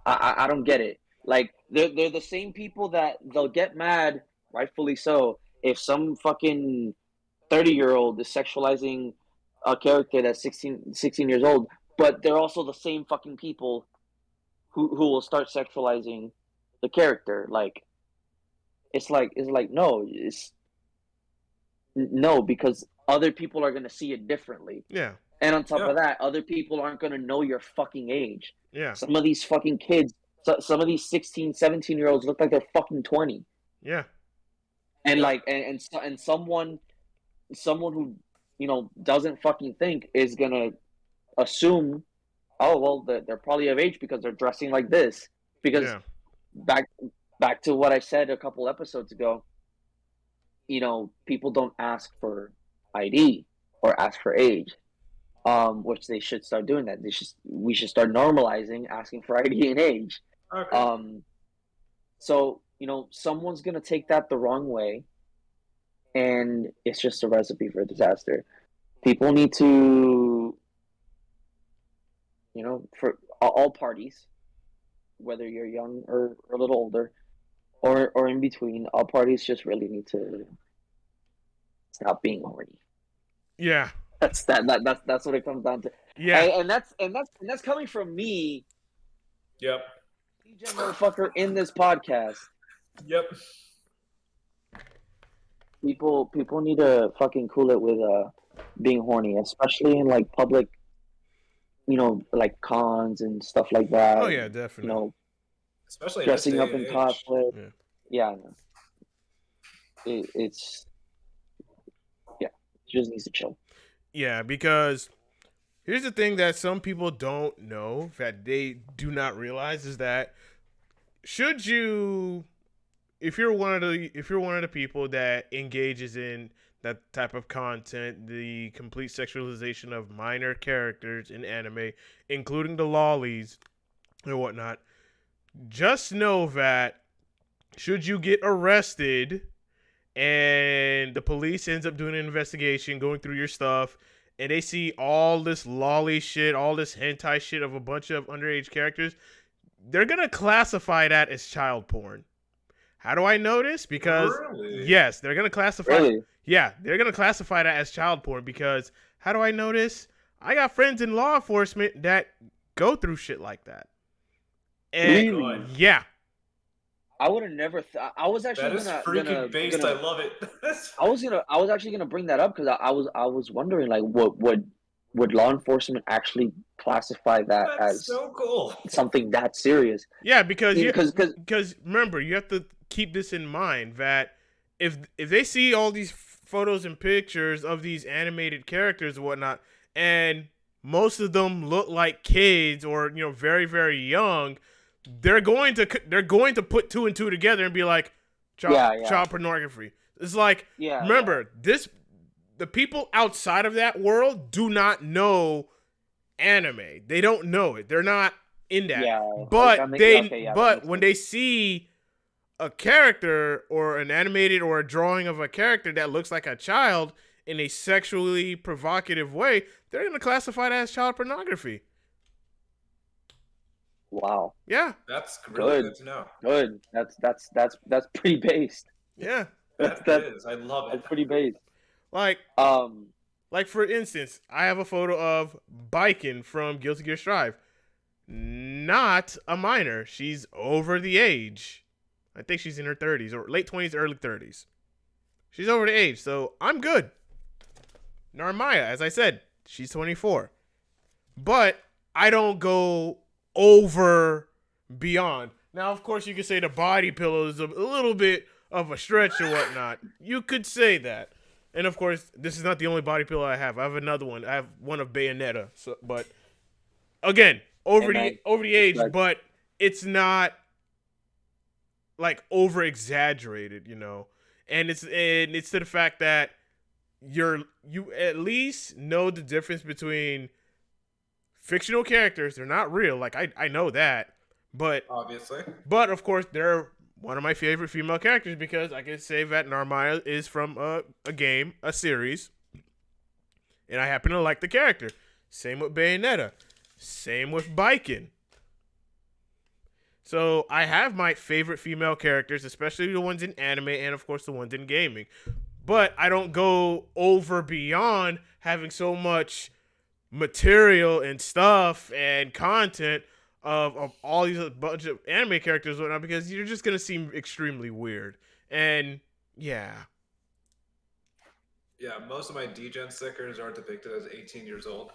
I don't get it. Like they're the same people that they'll get mad, rightfully so, if some fucking 30-year-old is sexualizing a character that's 16 years old, but they're also the same fucking people who will start sexualizing the character. Like it's like no, because other people are gonna see it differently.
Yeah.
And on top
Yeah.
of that, other people aren't gonna know your fucking age.
Yeah.
Some of these fucking kids, some of these 16, 17-year-olds look like they're fucking 20.
Yeah.
And
Yeah.
like and someone who, you know, doesn't fucking think is gonna assume, oh well, they're probably of age because they're dressing like this. Because
Yeah.
back back to what I said a couple episodes ago, you know, people don't ask for ID or ask for age, which they should start doing that. We should start normalizing asking for ID and age.
Okay.
So you know, someone's gonna take that the wrong way, and it's just a recipe for disaster. People need to, you know, for all parties, whether you're young or a little older, or in between, all parties just really need to stop being horny.
Yeah.
That's what it comes down to.
Yeah.
And that's coming from me,
Yep.
DJ motherfucker, in this podcast.
Yep.
People need to fucking cool it with being horny, especially in like public, you know, like cons and stuff like that.
Oh yeah,
You
definitely.
know,
Especially
dressing
in
up
this
in
day and age.
cosplay. Yeah, no. It's it just needs to chill.
Yeah, because here's the thing that some people don't know that they do not realize is that should you if you're one of the people that engages in that type of content, the complete sexualization of minor characters in anime, including the lollies and whatnot, just know that should you get arrested and the police ends up doing an investigation, going through your stuff, and they see all this lolly shit, all this hentai shit of a bunch of underage characters, they're gonna classify that as child porn. How do I know this? Because
Really?
yes, they're gonna classify.
Really?
Yeah, they're gonna classify that as child porn because how do I know this? I got friends in law enforcement that go through shit like that. And
Really?
yeah,
I would have never. I was actually
That is freaking based. I love it.
I was actually gonna bring that up because I was wondering like, what would law enforcement actually classify that
That's
as
so cool.
something that serious?
yeah, because
Because
remember you have to keep this in mind that if they see all these photos and pictures of these animated characters and whatnot, and most of them look like kids or very very young, they're going to put two and two together and be like
Yeah.
child pornography. It's like,
Yeah.
remember, the people outside of that world do not know anime. They don't know it. They're not in that.
Yeah. Like
But
that make yeah, okay, yeah, that makes
when
sense.
they see a character or an animated or a drawing of a character that looks like a child in a sexually provocative way, they're going to classify that as child pornography.
Wow.
Yeah.
That's really
Good.
good to know.
Good. That's pretty based.
Yeah.
That's
That is. I love it.
that's pretty based.
Like
Um
for instance, I have a photo of Biken from Guilty Gear Strive. Not a minor. She's over the age. I think she's in her 30s or late 20s, early 30s. She's over the age, so I'm good. Narmaya, as I said, she's 24. But I don't go over beyond. Now, of course, you could say the body pillow is a little bit of a stretch or whatnot. You could say that. And of course, this is not the only body pillow I have. I have another one. I have one of Bayonetta. So, but again, over the age,
like,
but it's not like over exaggerated, And it's to the fact that you at least know the difference between fictional characters. They're not real. Like I know that, but
Obviously.
but of course they're one of my favorite female characters because I can say that Narmaya is from a game, a series, and I happen to like the character. Same with Bayonetta. Same with Biken. So I have my favorite female characters, especially the ones in anime and of course the ones in gaming. But I don't go over beyond having so much material and stuff and content of all these bunch of anime characters and whatnot because you're just gonna seem extremely weird. And yeah.
Yeah, most of my degen stickers are depicted as 18 years old.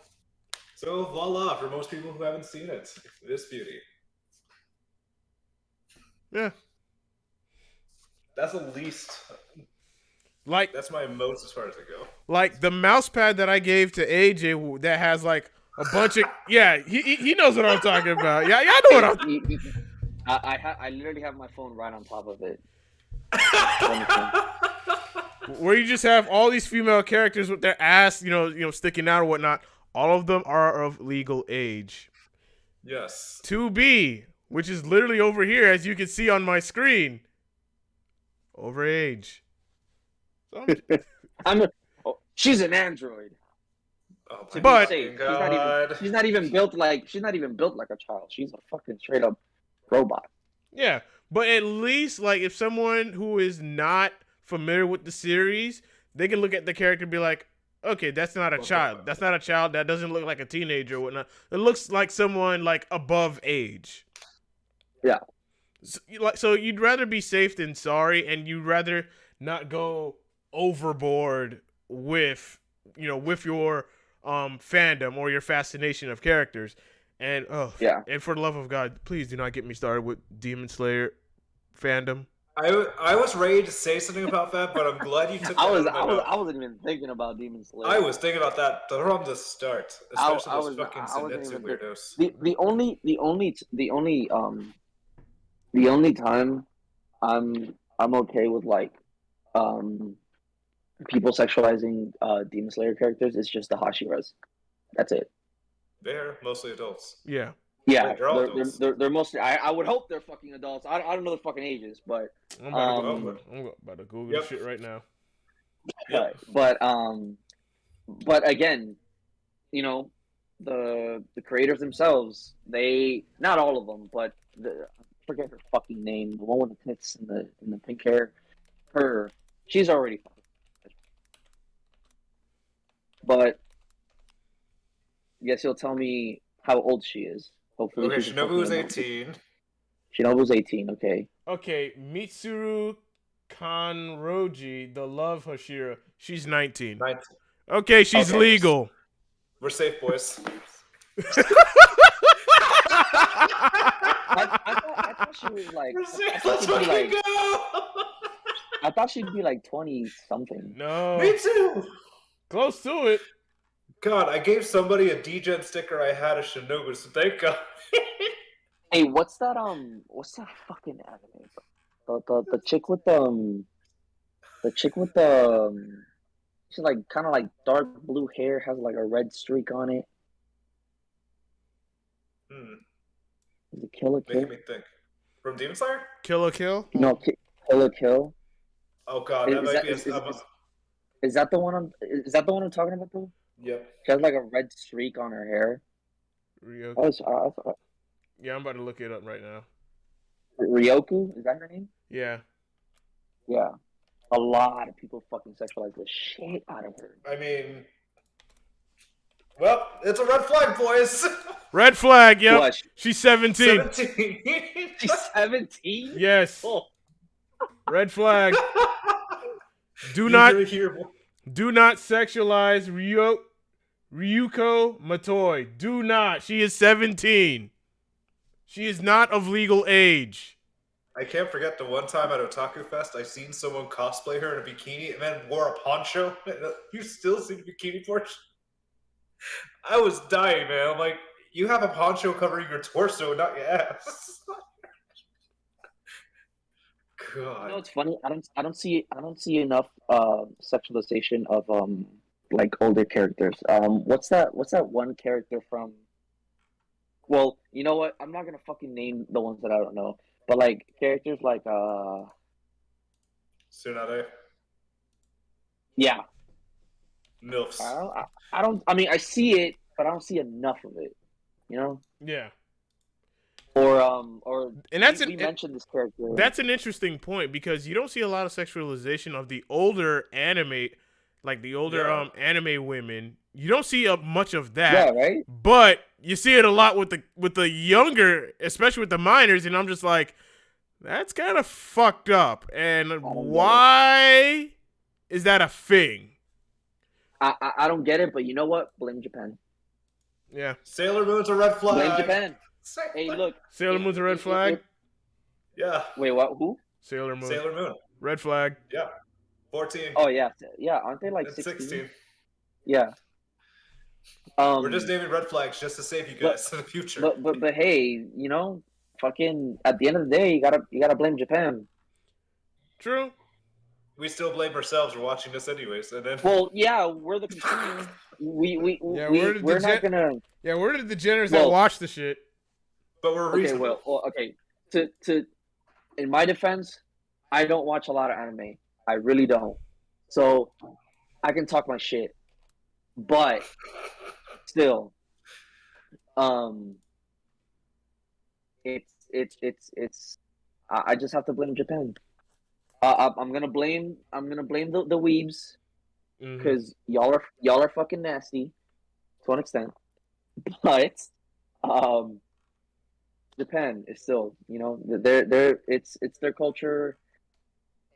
So voila, for most people who haven't seen it, this beauty.
Yeah.
That's the least.
Like
That's my most as far as I go.
Like the mouse pad that I gave to AJ that has like a bunch of he knows what I'm talking about. Yeah, y'all know what I'm.
I literally have my phone right on top of it.
Where you just have all these female characters with their ass, sticking out or whatnot. All of them are of legal age.
Yes.
2B, which is literally over here, as you can see on my screen. Over age. So
she's an android.
Oh
To
but
be safe,
God.
she's not even built like a child. She's a fucking straight up robot.
Yeah, but at least like if someone who is not familiar with the series, they can look at the character and be like, okay, that's not a child. That's not a child. That doesn't look like a teenager or whatnot. It looks like someone like above age.
Yeah.
So you'd rather be safe than sorry, and you'd rather not go overboard with your fandom or your fascination of characters. And and for the love of God, please do not get me started with Demon Slayer fandom.
I was ready to say something about that, but I'm glad you took that.
I wasn't even thinking about Demon Slayer.
I was thinking about that from the start, especially those fucking Zenitsu weirdos.
The only time I'm okay with like people sexualizing Demon Slayer characters is just the Hashiras. That's it.
They're mostly adults.
Yeah.
Yeah,
Wait, they're all adults.
they're mostly. I would hope they're fucking adults. I don't know their fucking ages, but
I'm about to Google this shit right now.
Yep. But again, the creators themselves, they, not all of them, but I forget her fucking name. The one with the tits and the pink hair. She's already fucking. But I guess you'll tell me how old she is. Hopefully,
okay. Shinobu's 18.
Shinobu's 18. Okay.
Okay, Mitsuru Kanroji, the love Hashira, she's 19.
19.
Okay, she's legal.
We're safe, boys.
I thought she was like. I thought she'd be like 20 something.
No.
Me too.
Close to it.
God, I gave somebody a DGen sticker I had a Shinobu, so thank God.
Hey, what's that fucking anime? The chick with the chick with she's like kind of like dark blue hair, has like a red streak on it. Is it Kill la
Making
Kill?
me think. From Demon Slayer?
Kill a Kill.
No, Kill la Kill.
Oh God, that
Is
might
that
be
is that the one is that the one I'm talking about though?
yep.
She has like a red streak on her hair.
Ryo.
Oh,
Yeah, I'm about to look it up right now.
Ryoku, is that her name?
Yeah.
Yeah. A lot of people fucking sexualize the shit out of her.
I mean, well, it's a red flag, boys.
Red flag. Yep.
What?
She's 17.
17.
She's 17?
Yes.
Oh.
Red flag. Do
You
not
heard it here.
do not sexualize Ryuko Matoi. Do not. She is 17. She is not of legal age.
I can't forget the one time at Otaku Fest, I seen someone cosplay her in a bikini and then wore a poncho. You still see the bikini portion? I was dying, man. I'm like, you have a poncho covering your torso, not your ass. God.
You know, it's funny. I don't see enough sexualization of like older characters. What's that one character from? Well, you know what? I'm not gonna fucking name the ones that I don't know, but like characters like
Tsunade.
yeah.
MILFs.
I don't. I mean, I see it, but I don't see enough of it. You know.
Yeah.
Or
And that's
we mentioned this character.
That's an interesting point because you don't see a lot of sexualization of the older anime, like the older anime women. You don't see much of that.
Yeah, right.
But you see it a lot with the younger, especially with the minors, and I'm just like, that's kind of fucked up. And why is that a thing?
I don't get it, but you know what? Blame Japan.
Yeah.
Sailor Moon's a red flag.
Blame Japan. Hey, look.
Sailor Moon's a red flag?
Yeah.
Wait, what? Who?
Sailor Moon.
Sailor Moon.
Red flag.
Yeah. 14.
Oh, yeah. Yeah, aren't they like 16? Yeah.
We're just naming red flags just to save you guys in the future.
But hey, you know, fucking at the end of the day, you gotta blame Japan.
True.
We still blame ourselves for watching this anyways, and then.
Well, yeah, we're the consumer. We're not gonna.
Yeah, we're the degenerates that watch the shit.
But we're reasonable.
Okay. To in my defense, I don't watch a lot of anime. I really don't. So I can talk my shit. But still, it's I just have to blame Japan. I'm gonna blame the weebs because y'all are fucking nasty to an extent. But Japan is still, you know, it's their culture,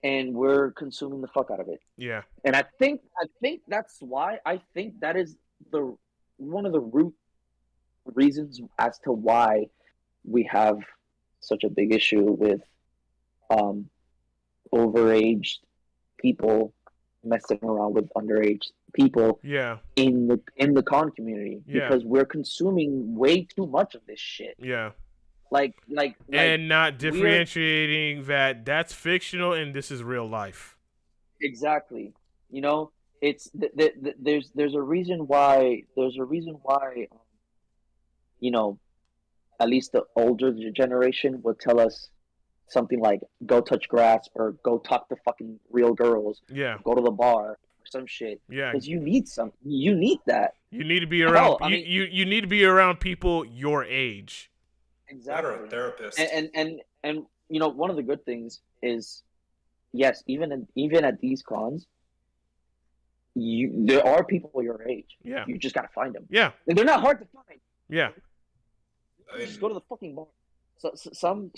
and we're consuming the fuck out of it.
Yeah.
And I think that's why I think that is one of the root reasons as to why we have such a big issue with overaged people messing around with underage people in the con community because we're consuming way too much of this shit.
Yeah.
Like
and not differentiating that that's fictional and this is real life.
Exactly. You know, it's there's a reason why you know, at least the older generation would tell us something like go touch grass or go talk to fucking real girls.
Yeah.
Go to the bar or some shit.
Yeah.
Because you need that.
You need to be around you need to be around people your age.
Exactly.
Or a therapist.
And you know, one of the good things is yes, even at these cons, there are people your age.
Yeah.
You just gotta find them.
Yeah.
And they're not hard to find.
Yeah.
I mean,
just go to the fucking bar. So some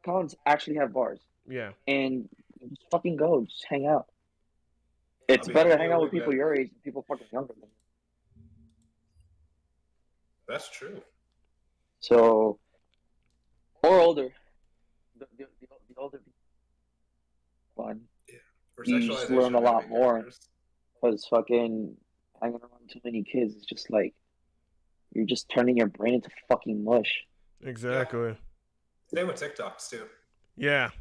cons actually have bars.
Yeah.
And just fucking go, just hang out. It's better to hang out with people your age than people fucking younger than you.
That's true.
So, or older. The older people. Fun.
Yeah.
You just learn a lot more. Because fucking, hanging around too many kids is just like you're just turning your brain into fucking mush.
Yeah.
Exactly.
Same with TikToks too.
Yeah.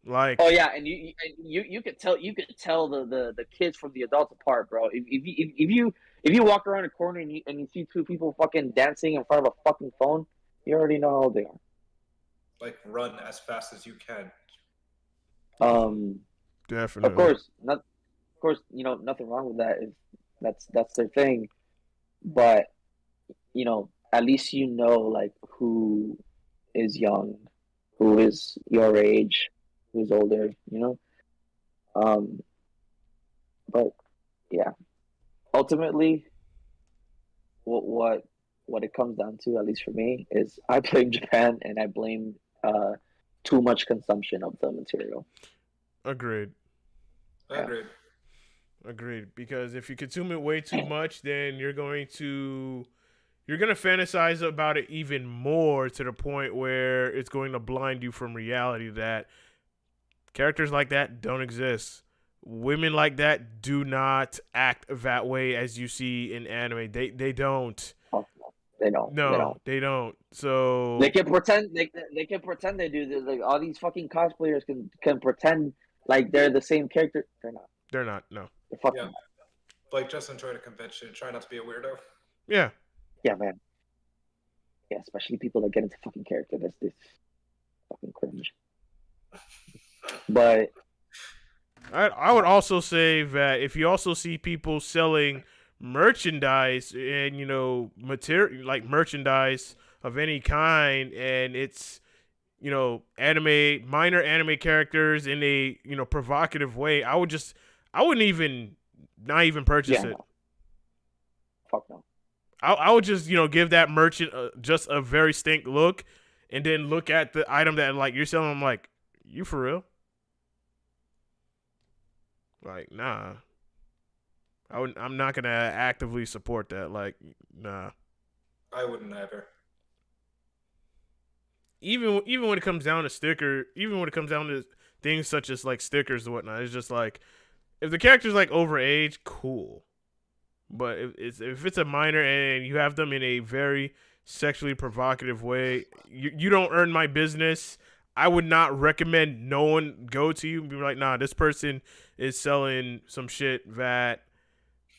Oh
Like
yeah, and you could tell the kids from the adults apart, bro. If you walk around a corner and you see two people fucking dancing in front of a fucking phone, you already know how old they
Like run as fast as you can.
are. Of
definitely.
course, not of course, nothing wrong with that. If that's their thing, but at least like who is young, who is your age, who's older. Um, but yeah, ultimately, what what what it comes down to, at least for me, is I blame Japan and I blame uh too much consumption of the material.
Agreed.
Yeah,
Agreed.
Agreed. Because if you consume it way too much, then you're gonna fantasize about it even more to the point where it's going to blind you from reality that characters like that don't exist. Women like that do not act that way as you see in anime. They don't.
oh, they don't, they
No,
don't.
they don't.
They
So
can pretend they can pretend they do. Like all these fucking cosplayers can pretend like they're the same character. They're not.
they're not. No.
They're
Yeah.
fucking not.
Like just enjoy the convention. Try not to be a weirdo.
Yeah.
Yeah, man. Yeah, especially people that get into fucking character. That's this fucking cringe. But
I would also say that if you also see people selling merchandise and material like merchandise of any kind, and it's minor anime characters in a provocative way, I wouldn't even not even purchase
yeah,
it.
no, fuck no.
I would just give that merchant just a very stink look, and then look at the item that like you're selling. I'm like, you for real? Like, nah. I'm not gonna actively support that. Like, nah.
I wouldn't either.
Even when it comes down to even when it comes down to things such as like stickers and whatnot, it's just like if the character's like overage, cool. But if it's a minor and you have them in a very sexually provocative way, you don't earn my business. I would not recommend no one go to you and be like, nah, this person is selling some shit that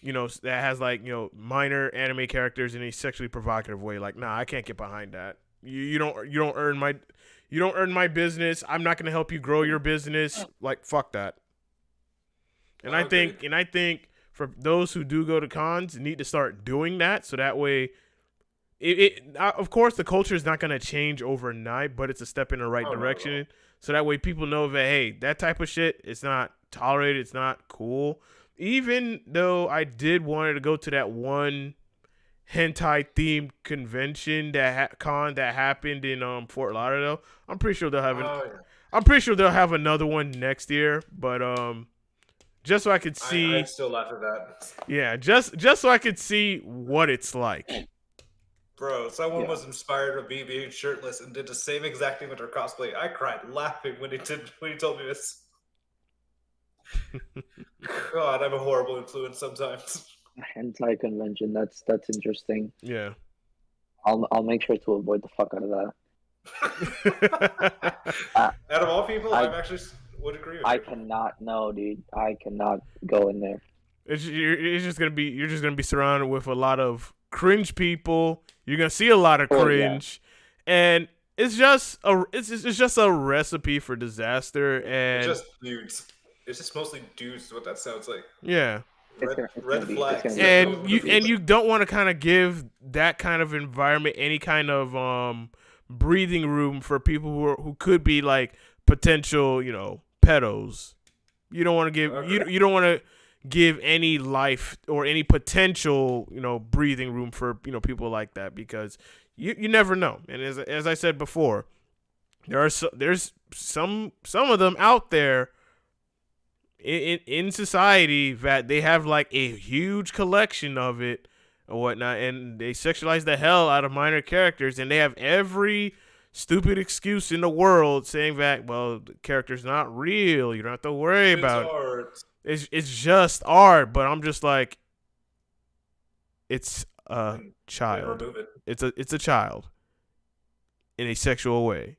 that has like minor anime characters in a sexually provocative way. Like, nah, I can't get behind that. You don't earn my business. I'm not gonna help you grow your business. Like, fuck that. And I
Agreed.
think and I think for those who do go to cons, need to start doing that so that way of course the culture is not going to change overnight, but it's a step in the right
Oh, not at all.
direction. So that way people know that hey, that type of shit it's not tolerated, it's not cool. Even though I did want to go to that one hentai themed convention con that happened in Fort Lauderdale,
Oh yeah.
I'm pretty sure they'll have another one next year, but just so I could
I'd
see
still laugh at that.
yeah, just so I could see what it's like.
Bro, someone
Yeah,
was inspired of me being shirtless and did the same exact thing with her cosplay. I cried laughing when he told me this. God, I'm a horrible influence sometimes.
hentai convention. That's interesting.
Yeah.
I'll make sure to avoid the fuck out of that. I
Out of all people,
I
I'm actually would agree with
I
you.
cannot. No, dude. I cannot go in there.
It's just gonna be you're just gonna be surrounded with a lot of cringe people. You're gonna see a lot of
Oh yeah,
cringe, and it's just a recipe for disaster.
It's
And
just dudes. It's just mostly dudes. Is what that sounds like.
yeah,
it's
Red
gonna it's gonna
red
be it's gonna
flags.
be
That's
a
what
bunch
and
of
it feels
dudes.
like.
you don't want to kind of give that kind of environment any kind of breathing room for people who could be like potential pedos. You don't want to give
Okay.
you don't want to give any life or any potential breathing room for people like that because you never know. And as I said before, there's some of them out there in society that they have like a huge collection of it or whatnot, and they sexualize the hell out of minor characters, and they have every stupid excuse in the world saying that well the character's not real, you don't have to worry
It's
about it.
art.
It's just art, but I'm just like It's a
Then
child.
remove it.
It's a child in a sexual way.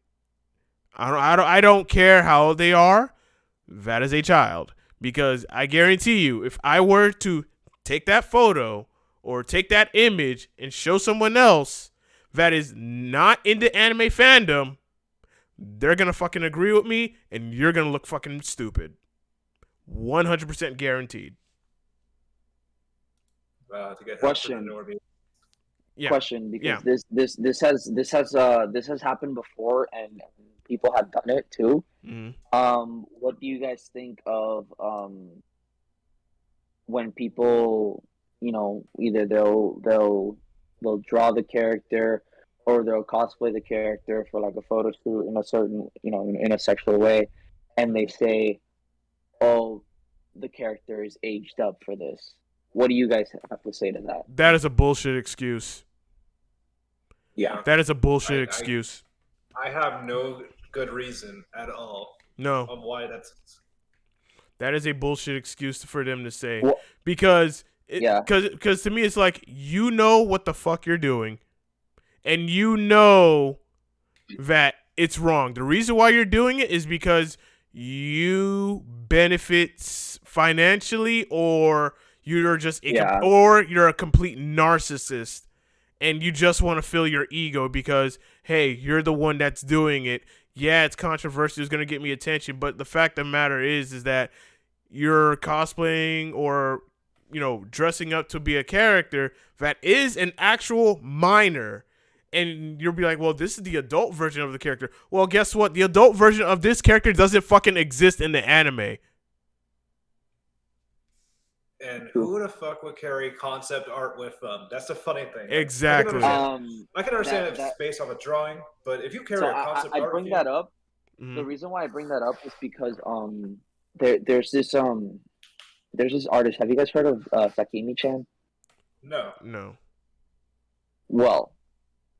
I don't care how old they are. That is a child, because I guarantee you, if I were to take that photo or take that image and show someone else that is not into anime fandom, they're gonna fucking agree with me, and you're gonna look fucking stupid. 100% guaranteed.
To get help for the
Question,
normie.
Yeah,
question,
yeah.
because this has happened before, and people have done it too.
Mm-hmm.
What do you guys think of when people, either they'll draw the character or they'll cosplay the character for like a photo shoot in a certain, in a sexual way, and they say, "Oh, the character is aged up for this." What do you guys have to say to that?
That is a bullshit excuse.
Yeah.
Yeah,
That is a bullshit
I,
excuse.
I have no good reason at all
No,
on why that's.
that is a bullshit excuse for them to say,
Well,
because
yeah,
because to me it's like, you know what the fuck you're doing, and you know that it's wrong. The reason why you're doing it is because you benefit financially, or you're just
yeah,
or you're a complete narcissist, and you just want to fill your ego because, hey, you're the one that's doing it. Yeah, it's controversial, it's going to get me attention, but the fact of the matter is that you're cosplaying or, dressing up to be a character that is an actual minor, and you'll be like, well, this is the adult version of the character. Well, guess what? The adult version of this character doesn't fucking exist in the anime.
And
true.
who the fuck would carry concept art with them? That's the funny thing. Like,
Exactly.
I can understand if
That
it's based off a drawing, but if you carry
so
a concept
I
art with
bring
you,
that up. The
Mm-hmm.
reason why I bring that up is because there's this artist. Have you guys heard of Sakimi-chan?
no.
No.
Well,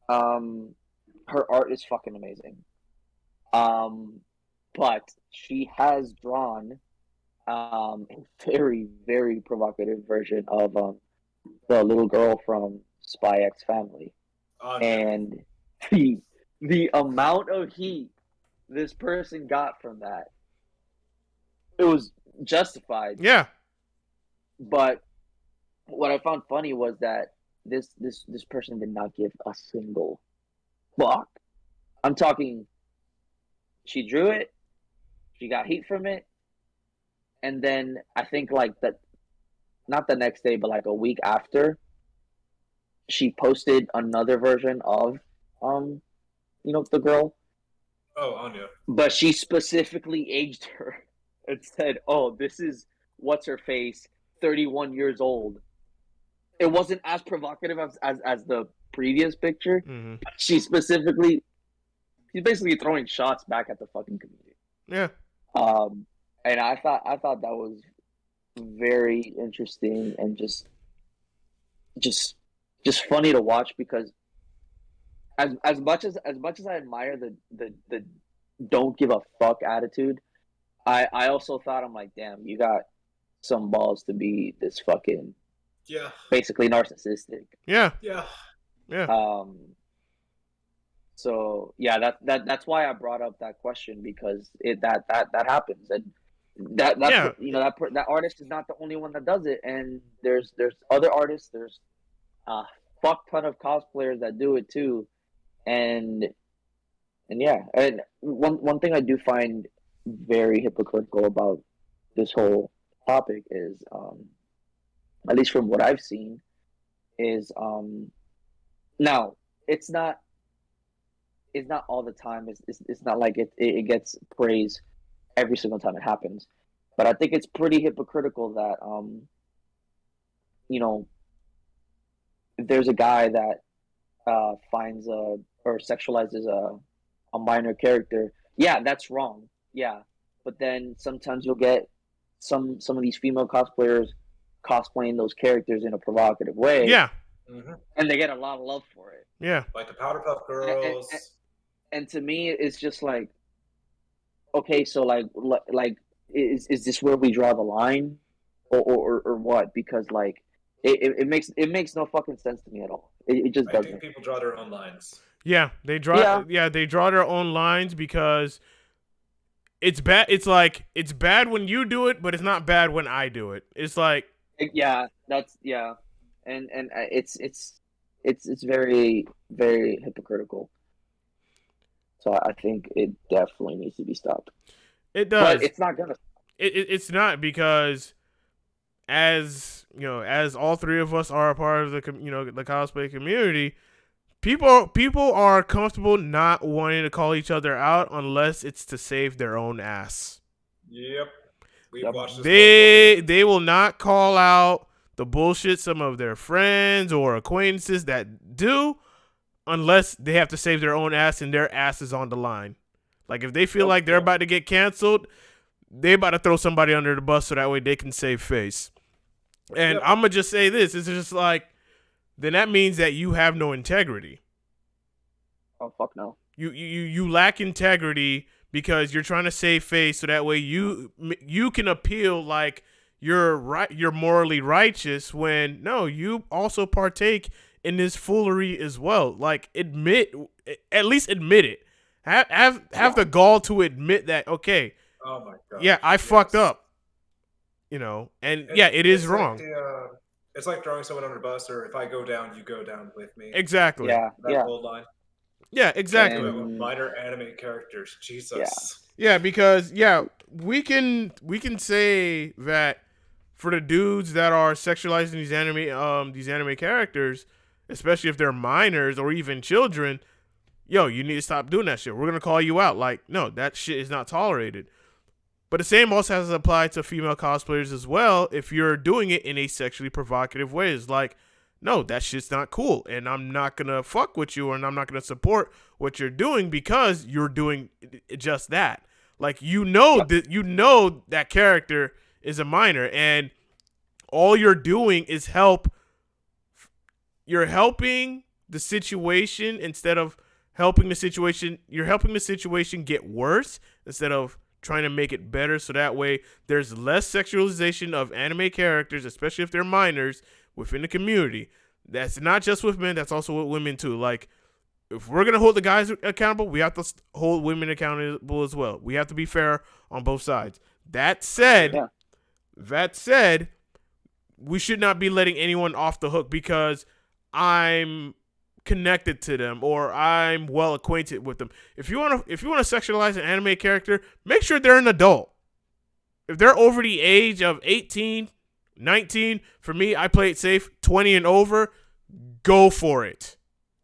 her art is fucking amazing. But she has drawn a very, very provocative version of the little girl from Spy X Family,
Anya.
and the the amount of heat this person got from that, it was justified.
Yeah.
But what I found funny was that this person did not give a single fuck. I'm talking. She drew it. She got heat from it, and then I think like that, not the next day, but like a week after, she posted another version of um, the girl,
Oh, Anya.
but she specifically aged her and said, "Oh, this is what's her face, 31 years old." It wasn't as provocative as the previous picture.
Mm-hmm.
She's basically throwing shots back at the fucking community.
Yeah.
Um, and I thought that was very interesting and just just funny to watch, because as much as I admire the don't give a fuck attitude, I also thought, I'm like, damn, you got some balls to be this fucking
Yeah.
basically narcissistic.
Yeah.
Yeah.
Yeah.
So yeah, that's why I brought up that question, because that happens, and that's
Yeah.
what, that artist is not the only one that does it, and there's other artists, there's a fuck ton of cosplayers that do it too, and yeah, and one thing I do find very hypocritical about this whole topic is, at least from what I've seen, is now it's not all the time. It's not like it gets praise every single time it happens, but I think it's pretty hypocritical that if there's a guy that finds or sexualizes a minor character, yeah, that's wrong. Yeah, but then sometimes you'll get some of these female cosplayers cosplaying those characters in a provocative way,
Yeah.
Mm-hmm.
and they get a lot of love for it.
Yeah.
Like the Powder Puff
And,
Girls.
and to me, it's just like, okay, so like is this where we draw the line, or what? Because like it makes no fucking sense to me at all. It just
I think
doesn't.
people draw their own lines.
Yeah,
Yeah,
they draw their own lines because it's bad. It's like it's bad when you do it, but it's not bad when I do it. It's like
yeah, that's yeah, and it's very very hypocritical. So I think it definitely needs to be stopped.
it
But
does.
it's not gonna.
It's not because as you know, as all three of us are a part of the the cosplay community, people are comfortable not wanting to call each other out unless it's to save their own ass.
Yep. We've
Yep.
watched this
They will not call out the bullshit some of their friends or acquaintances that do unless they have to save their own ass and their ass is on the line. Like if they feel like they're about to get canceled, they about to throw somebody under the bus so that way they can save face. And I'm gonna just say this: it's just like then that means that you have no integrity.
Oh fuck no.
You lack integrity because you're trying to save face so that way you can appeal like you're right, you're morally righteous when no, you also partake in this foolery as well. Like at least admit it. Have the gall to admit that okay,
Oh my god.
yeah, I fucked up. And yeah, it is wrong.
It's like throwing someone under a bus, or if I go down, you go down with me.
Exactly.
Yeah,
That old line.
Yeah, exactly.
Minor anime characters, Jesus.
Yeah, because we can say that for the dudes that are sexualizing these anime characters, especially if they're minors or even children, yo, you need to stop doing that shit. We're gonna call you out. Like, no, that shit is not tolerated. But the same also has to apply to female cosplayers as well. If you're doing it in a sexually provocative way, it's like, no, that shit's not cool, and I'm not gonna fuck with you, and I'm not gonna support what you're doing because you're doing just that. Like that character is a minor, and all you're doing is help. You're helping the situation instead of helping the situation. You're helping the situation get worse instead of trying to make it better, so that way there's less sexualization of anime characters, especially if they're minors, within the community. That's not just with men, that's also with women too. Like, if we're going to hold the guys accountable, we have to hold women accountable as well. We have to be fair on both sides. That said, we should not be letting anyone off the hook because I'm connected to them or I'm well acquainted with them. If you want to sexualize an anime character, make sure they're an adult. If they're over the age of 18, 19, for me, I play it safe. 20 and over, go for it.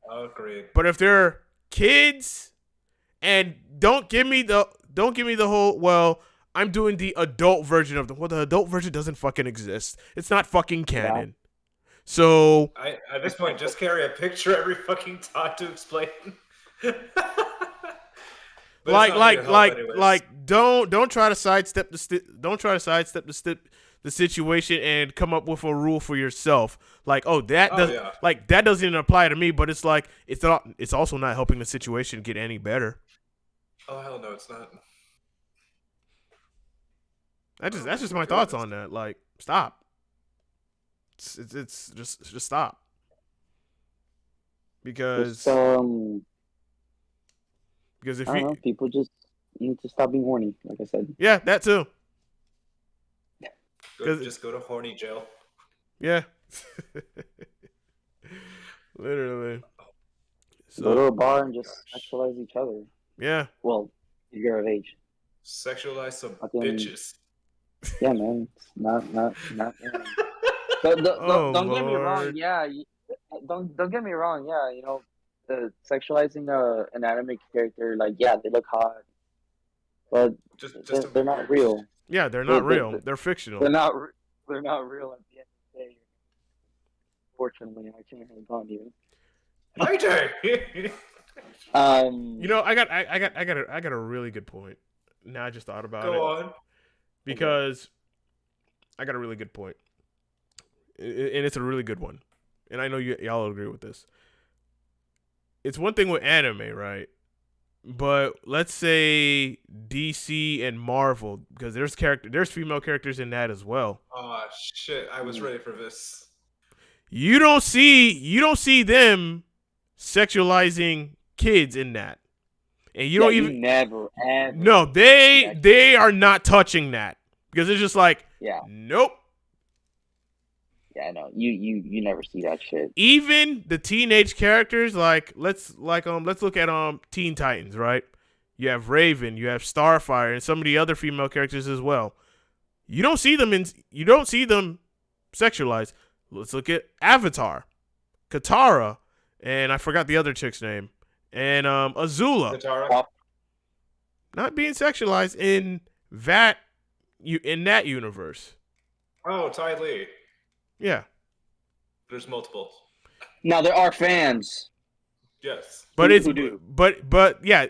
Agreed.
But if they're kids, and don't give me the whole, well, I'm doing the adult version of them. Well, the adult version doesn't fucking exist. It's not fucking canon. Yeah. So
at this point, just carry a picture every fucking time to explain.
Don't try to sidestep the situation and come up with a rule for yourself. Like, that doesn't even apply to me, but it's like it's also not helping the situation get any better.
Oh hell no, it's not.
That's just my thoughts on that. Like, stop. It's just stop. Because if
I don't know, people just need to stop being horny, like I said.
Yeah, that too.
Just go to horny jail.
Yeah. Literally.
So, go to a bar and just sexualize each other.
Yeah.
Well, if you're of age.
Sexualize some bitches.
Yeah, man. It's not. Don't get me wrong. Yeah, don't get me wrong. Yeah, you know, sexualizing an anime character, like, yeah, they look hot, but they're not real.
Yeah, they're not real. They're fictional.
They're not real at the end of the day. Fortunately, I can't hang on you.
You know, I got a really good point. Now I just thought about it.
Go on.
Because I got a really good point. And it's a really good one. And I know y'all agree with this. It's one thing with anime, right? But let's say DC and Marvel, because there's female characters in that as well.
Oh shit, I was ready for this.
You don't see them sexualizing kids in that. And you
Yeah,
don't
you
even
never
no,
ever see
they
that
they
shit.
are not touching that because it's just like
Yeah,
nope.
yeah, no, you never see that shit.
Even the teenage characters, like let's look at Teen Titans, right? You have Raven, you have Starfire, and some of the other female characters as well. You don't see them sexualized. Let's look at Avatar, Katara, and I forgot the other chick's name, and Azula,
Katara.
Well,
not being sexualized that in that universe.
Oh, Ty Lee.
Yeah,
There's multiple.
now there are fans
Yes.
but it's
who do.
but yeah,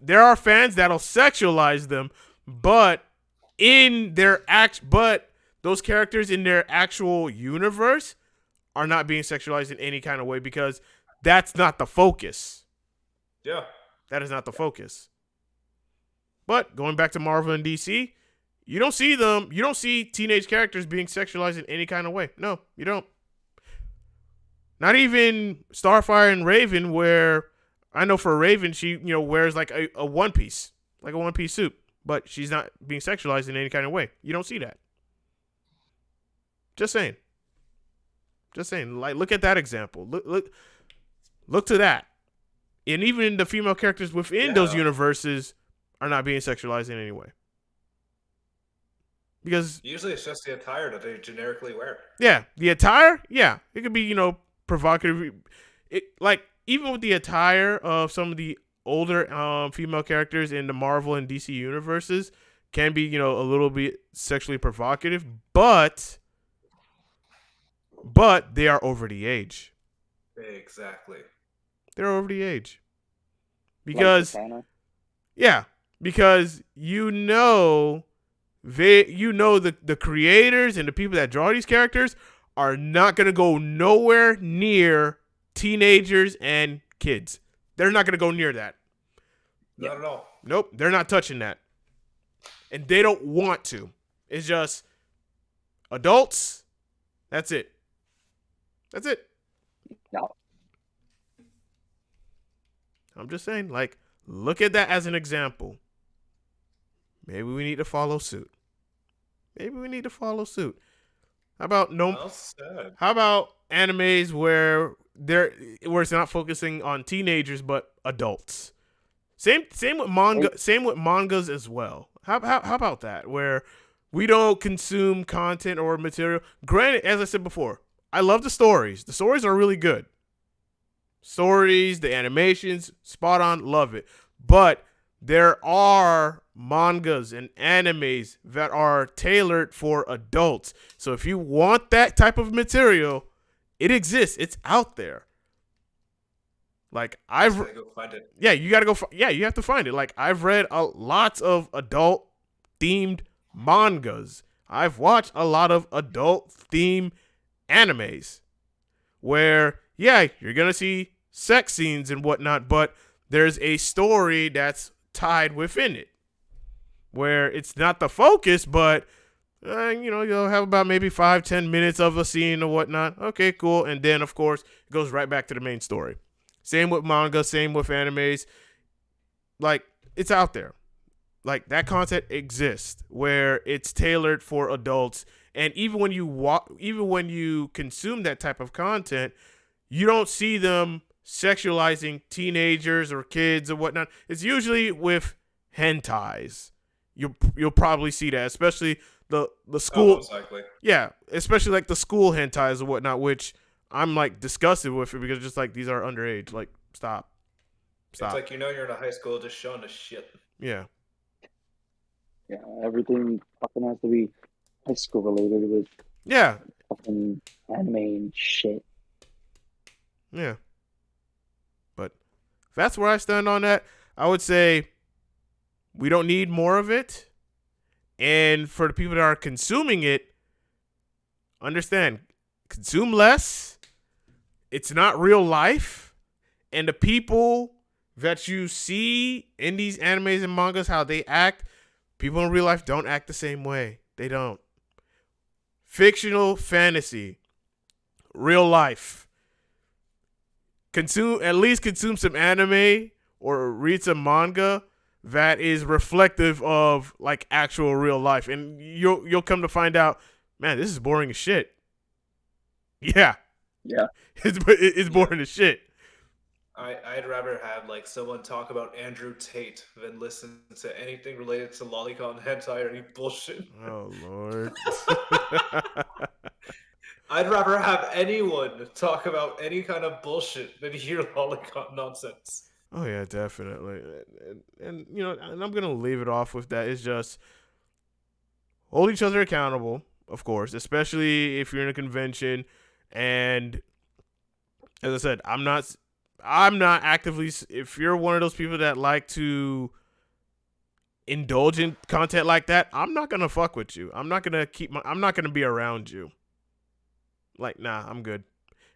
there are fans that'll sexualize them, but but those characters in their actual universe are not being sexualized in any kind of way because that's not the focus.
Yeah.
That is not the focus. But going back to Marvel and DC, you don't see teenage characters being sexualized in any kind of way. No, you don't. Not even Starfire and Raven, where I know for Raven, she wears like a one piece, like a one piece suit, but she's not being sexualized in any kind of way. You don't see that. Just saying. Just saying. Like, look at that example. Look to that. And even the female characters within those universes are not being sexualized in any way. Because
usually it's just the attire that they generically wear.
yeah, the attire, yeah, it could be provocative. Like even with the attire of some of the older female characters in the Marvel and DC universes can be a little bit sexually provocative, but they are over the age.
Exactly.
They're over the age because
Like
yeah, because the creators and the people that draw these characters are not going to go nowhere near teenagers and kids. They're not going to go near that.
Not at all.
Nope, they're not touching that. And they don't want to. It's just adults. That's it. That's it.
No.
I'm just saying, like, look at that as an example. Maybe we need to follow suit. How about How about animes where it's not focusing on teenagers but adults? Same with manga. Same with mangas as well. How about that? Where we don't consume content or material. Granted, as I said before, I love the stories. The stories are really good. Stories, the animations, spot on, love it. But there are mangas and animes that are tailored for adults. So if you want that type of material, it exists. It's out there. Like I've
go find it.
Yeah, you got to go you have to find it. Like I've read lots of adult themed mangas. I've watched a lot of adult themed animes where you're going to see sex scenes and whatnot, but there's a story that's tied within it where it's not the focus, but you'll have about maybe 5-10 minutes of a scene or whatnot. Okay, cool. And then of course it goes right back to the main story. Same with manga, same with animes. Like, it's out there. Like, that content exists where it's tailored for adults. And even when you consume that type of content, you don't see them sexualizing teenagers or kids or whatnot. It's usually with hentais. You'll probably see that, especially the school.
Most likely.
Yeah, especially like the school hentais or whatnot, which I'm like disgusted with it because just like these are underage. Like, stop.
It's like you're in a high school just showing the shit.
Yeah.
Yeah, everything fucking has to be high school related with fucking anime and shit.
Yeah. But that's where I stand on that. I would say we don't need more of it. And for the people that are consuming it, understand, consume less. It's not real life. And the people that you see in these animes and mangas, how they act, people in real life don't act the same way. They don't. Fictional fantasy. real life. Consume some anime or read some manga that is reflective of like actual real life, and you'll come to find out, man, this is boring as shit. Yeah,
Yeah.
it's boring as shit.
I'd rather have like someone talk about Andrew Tate than listen to anything related to lolicon hentai or any bullshit.
Oh Lord.
I'd rather have anyone talk about any kind of bullshit than hear lolicon nonsense.
Oh yeah, definitely. And you know, and I'm gonna leave it off with that. It's just hold each other accountable, of course, especially if you're in a convention. And as I said, I'm not actively. If you're one of those people that like to indulge in content like that, I'm not gonna fuck with you. I'm not gonna be around you. Like, nah, I'm good.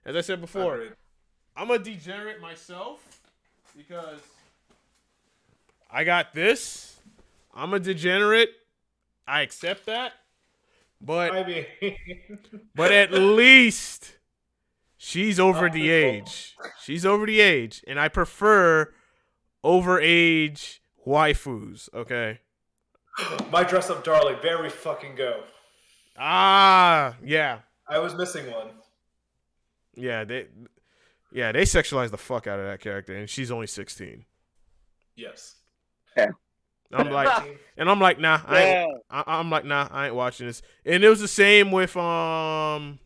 As I said before,
Agreed.
I'm a degenerate myself because I got this. I'm a degenerate. I accept that. But
I mean,
but at least she's over the
Awful.
age. She's over the age, and I prefer overage waifus, okay?
my dress up darling, there we fucking go.
Ah, yeah.
I was missing one.
Yeah, they sexualize the fuck out of that character, and she's only 16.
Yes.
I'm like,
Team.
and I'm like, nah, I'm like, nah, I ain't watching this. And it was the same with trying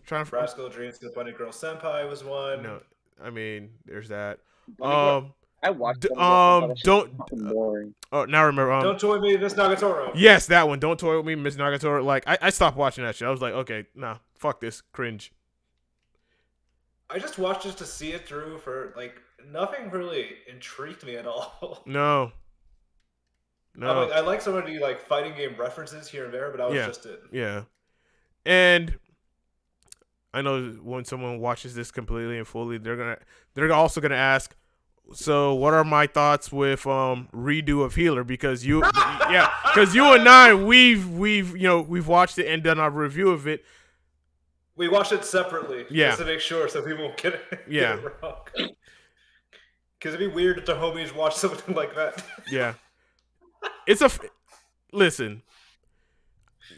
to
Rascal Dreams of Bunny Girl Senpai was one.
no, I mean, there's that.
I watched Bunny Girl Senpai, that shit's
Don't.
fucking boring.
Oh, now I remember.
Don't toy me, this Nagatoro.
Yes, that one. Don't toy with me, Miss Nagatoro. Like, I stopped watching that shit. I was like, okay, nah, fuck this, cringe.
I just watched it to see it through for like nothing really intrigued me at all.
No.
I like some of the like fighting game references here and there, but that was just it.
Yeah. And I know when someone watches this completely and fully, they're also gonna ask, so what are my thoughts with redo of Healer? Because you and I we've watched it and done our review of it.
We watched it separately,
Yeah.
just to make sure so people won't get it,
Yeah.
get it wrong. Because it'd be weird if the homies watch something like that.
Yeah. Listen.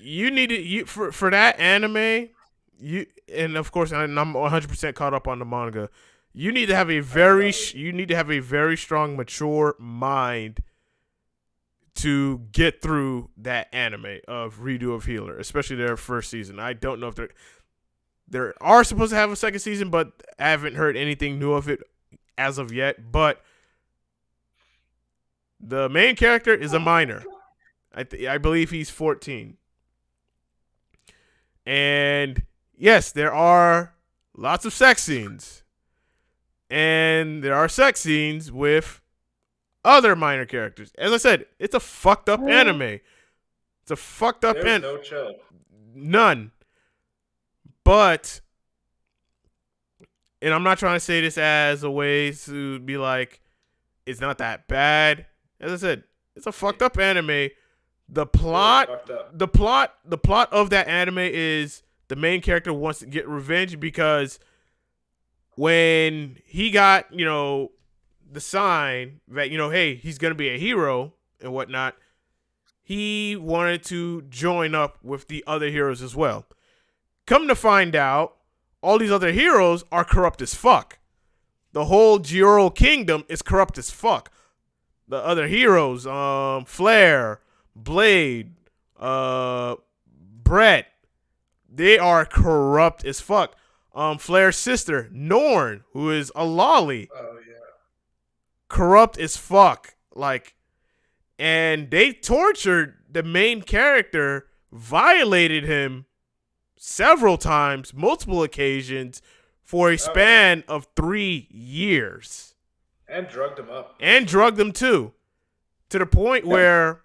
You need to for that anime. And of course, and I'm 100% caught up on the manga. You need to have a very strong, mature mind to get through that anime of Redo of Healer, especially their first season. I don't know if they are supposed to have a second season, but I haven't heard anything new of it as of yet. But the main character is a minor. I believe he's 14. And yes, there are lots of sex scenes. And there are sex scenes with other minor characters. As I said, it's a fucked up anime. It's a fucked up
There's no chill.
None. But, and I'm not trying to say this as a way to be like, it's not that bad. As I said, it's a fucked up anime. The plot of that anime is the main character wants to get revenge because when he got, the sign that, hey, he's going to be a hero and whatnot, he wanted to join up with the other heroes as well. Come to find out, all these other heroes are corrupt as fuck. The whole Gyoro kingdom is corrupt as fuck. The other heroes, Flare, Blade, Brett, they are corrupt as fuck. Flare's sister, Norn, who is a lolly.
Oh yeah.
Corrupt as fuck. Like, and they tortured the main character, violated him several times, multiple occasions, for a span of 3 years.
And drugged him up.
And drugged him too. To the point where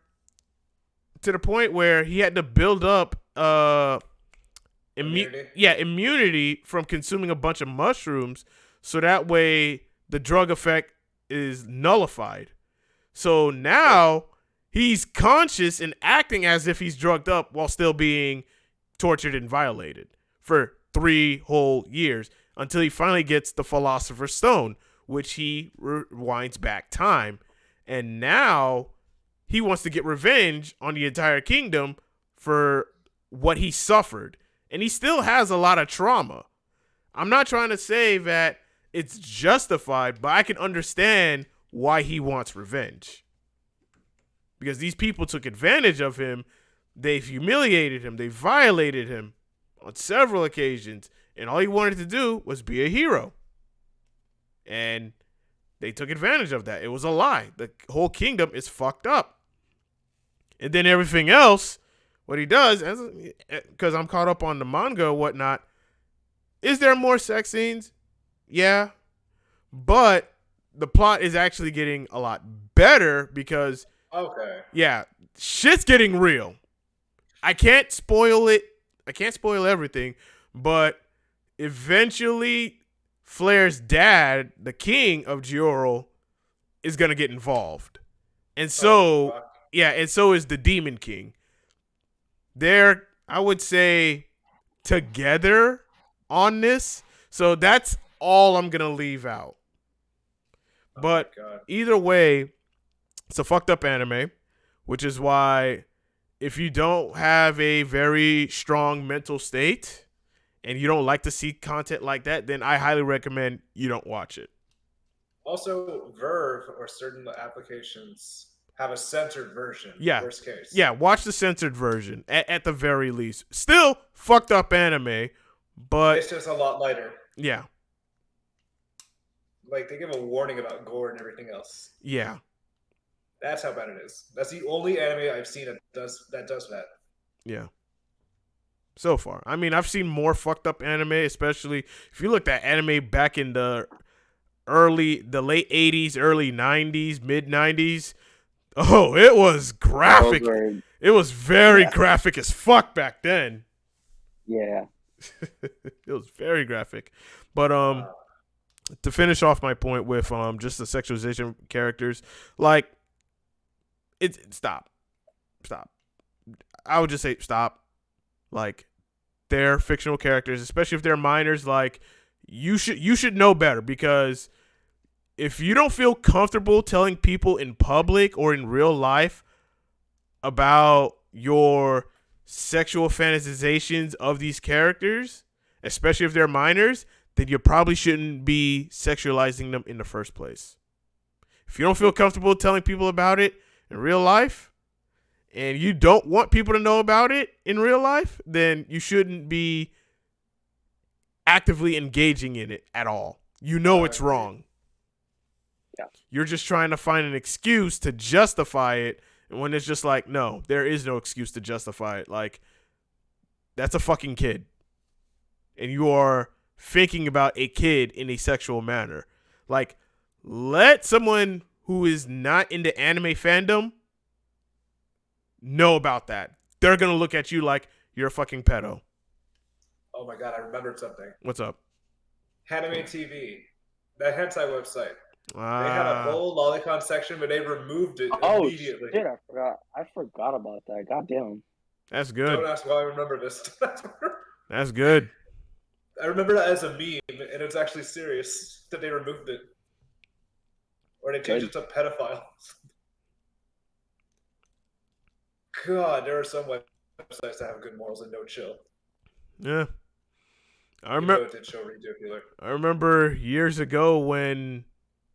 he had to build up immunity from consuming a bunch of mushrooms, so that way the drug effect is nullified. So now he's conscious and acting as if he's drugged up while still being tortured and violated for 3 whole years until he finally gets the Philosopher's Stone, which he rewinds back time. And now he wants to get revenge on the entire kingdom for what he suffered. And he still has a lot of trauma. I'm not trying to say that it's justified, but I can understand why he wants revenge. Because these people took advantage of him. They've humiliated him. They violated him on several occasions. And all he wanted to do was be a hero. And they took advantage of that. It was a lie. The whole kingdom is fucked up. And then everything else, what he does, because I'm caught up on the manga or whatnot, is there more sex scenes? Yeah. But the plot is actually getting a lot better because, yeah, shit's getting real. I can't spoil it. I can't spoil everything, but eventually Flair's dad, the king of Gioro, is going to get involved. And so, yeah, and so is the Demon King. They're, I would say, together on this. So that's all I'm going to leave out. But either way, it's a fucked up anime, which is why if you don't have a very strong mental state and you don't like to see content like that, then I highly recommend you don't watch it.
Also, Verve or certain applications have a censored version.
Yeah.
Worst case.
Yeah, watch the censored version at the very least. Still fucked up anime, but
it's just a lot lighter.
Yeah.
Like, they give a warning about gore and everything else.
Yeah.
That's how bad it is. That's the only anime I've seen that does that.
Yeah. So far. I mean, I've seen more fucked up anime, especially if you looked at anime back in the late 80s, early 90s, mid 90s. Oh, it was graphic. It was very graphic as fuck back then.
Yeah.
It was very graphic. But to finish off my point with just the sexualization characters, like stop. I would just say stop. Like, they're fictional characters, especially if they're minors. Like, you should know better, because if you don't feel comfortable telling people in public or in real life about your sexual fantasizations of these characters, especially if they're minors, then you probably shouldn't be sexualizing them in the first place. If you don't feel comfortable telling people about it in real life, and you don't want people to know about it in real life, then you shouldn't be actively engaging in it at all. You know it's wrong.
Yeah.
You're just trying to find an excuse to justify it, and when it's just like, no, there is no excuse to justify it. Like, that's a fucking kid. And you are thinking about a kid in a sexual manner. Like, let someone who is not into anime fandom know about that. They're going to look at you like you're a fucking pedo.
Oh my god, I remembered something.
What's up?
Anime TV. That hentai website. They had a whole lolicon section, but they removed it immediately.
Oh shit, I forgot about that. Goddamn.
That's good.
Don't ask why I remember this.
That's good.
I remember that as a meme, and it's actually serious that they removed it. Or they changed it to pedophiles. God, there are some websites that have good morals and no chill.
Yeah. I remember years ago when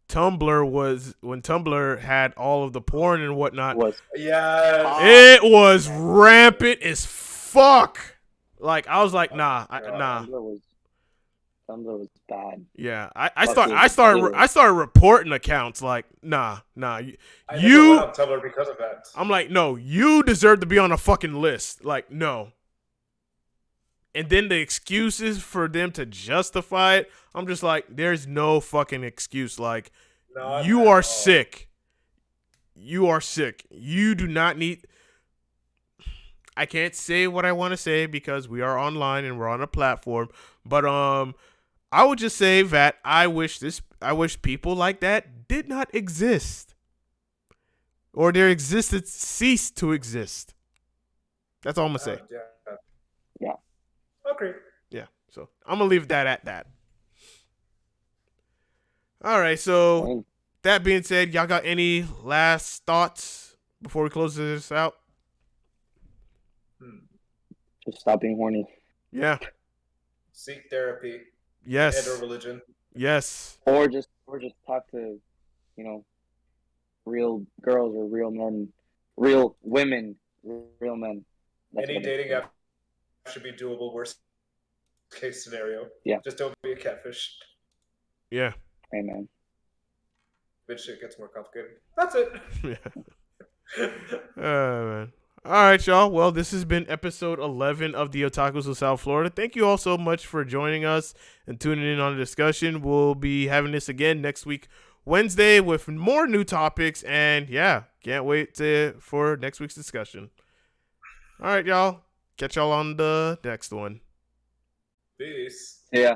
Tumblr had all of the porn and whatnot. It was rampant as fuck. Like, I was like, nah.
Tumblr was bad.
Yeah, I started reporting accounts. Like, nah. You
went on Tumblr because of that.
I'm like, no, you deserve to be on a fucking list. Like, no. And then the excuses for them to justify it, I'm just like, there's no fucking excuse. Like, you are sick. You are sick. You do not need. I can't say what I want to say because we are online and we're on a platform. But I would just say that I wish people like that did not exist, or their existence ceased to exist. That's all I'm gonna say.
Yeah.
Okay.
Yeah. So I'm gonna leave that at that. All right. So
And
that being said, y'all got any last thoughts before we close this out?
Hmm.
just stop being horny,
Yeah.
Seek therapy and or
Yes.
religion.
Yes.
or just talk to you know real girls or real men, real women, real men. That's
Any
what I
dating
say.
app should be doable. Worst case scenario.
Yeah,
Just don't be a catfish.
Yeah.
hey man.
Then shit gets more complicated. That's it.
Yeah. Man. All right, y'all. Well, this has been episode 11 of the Otakus of South Florida. Thank you all so much for joining us and tuning in on the discussion. We'll be having this again next week, Wednesday, with more new topics. And yeah, can't wait for next week's discussion. All right, y'all. Catch y'all on the next one.
Peace.
Yeah.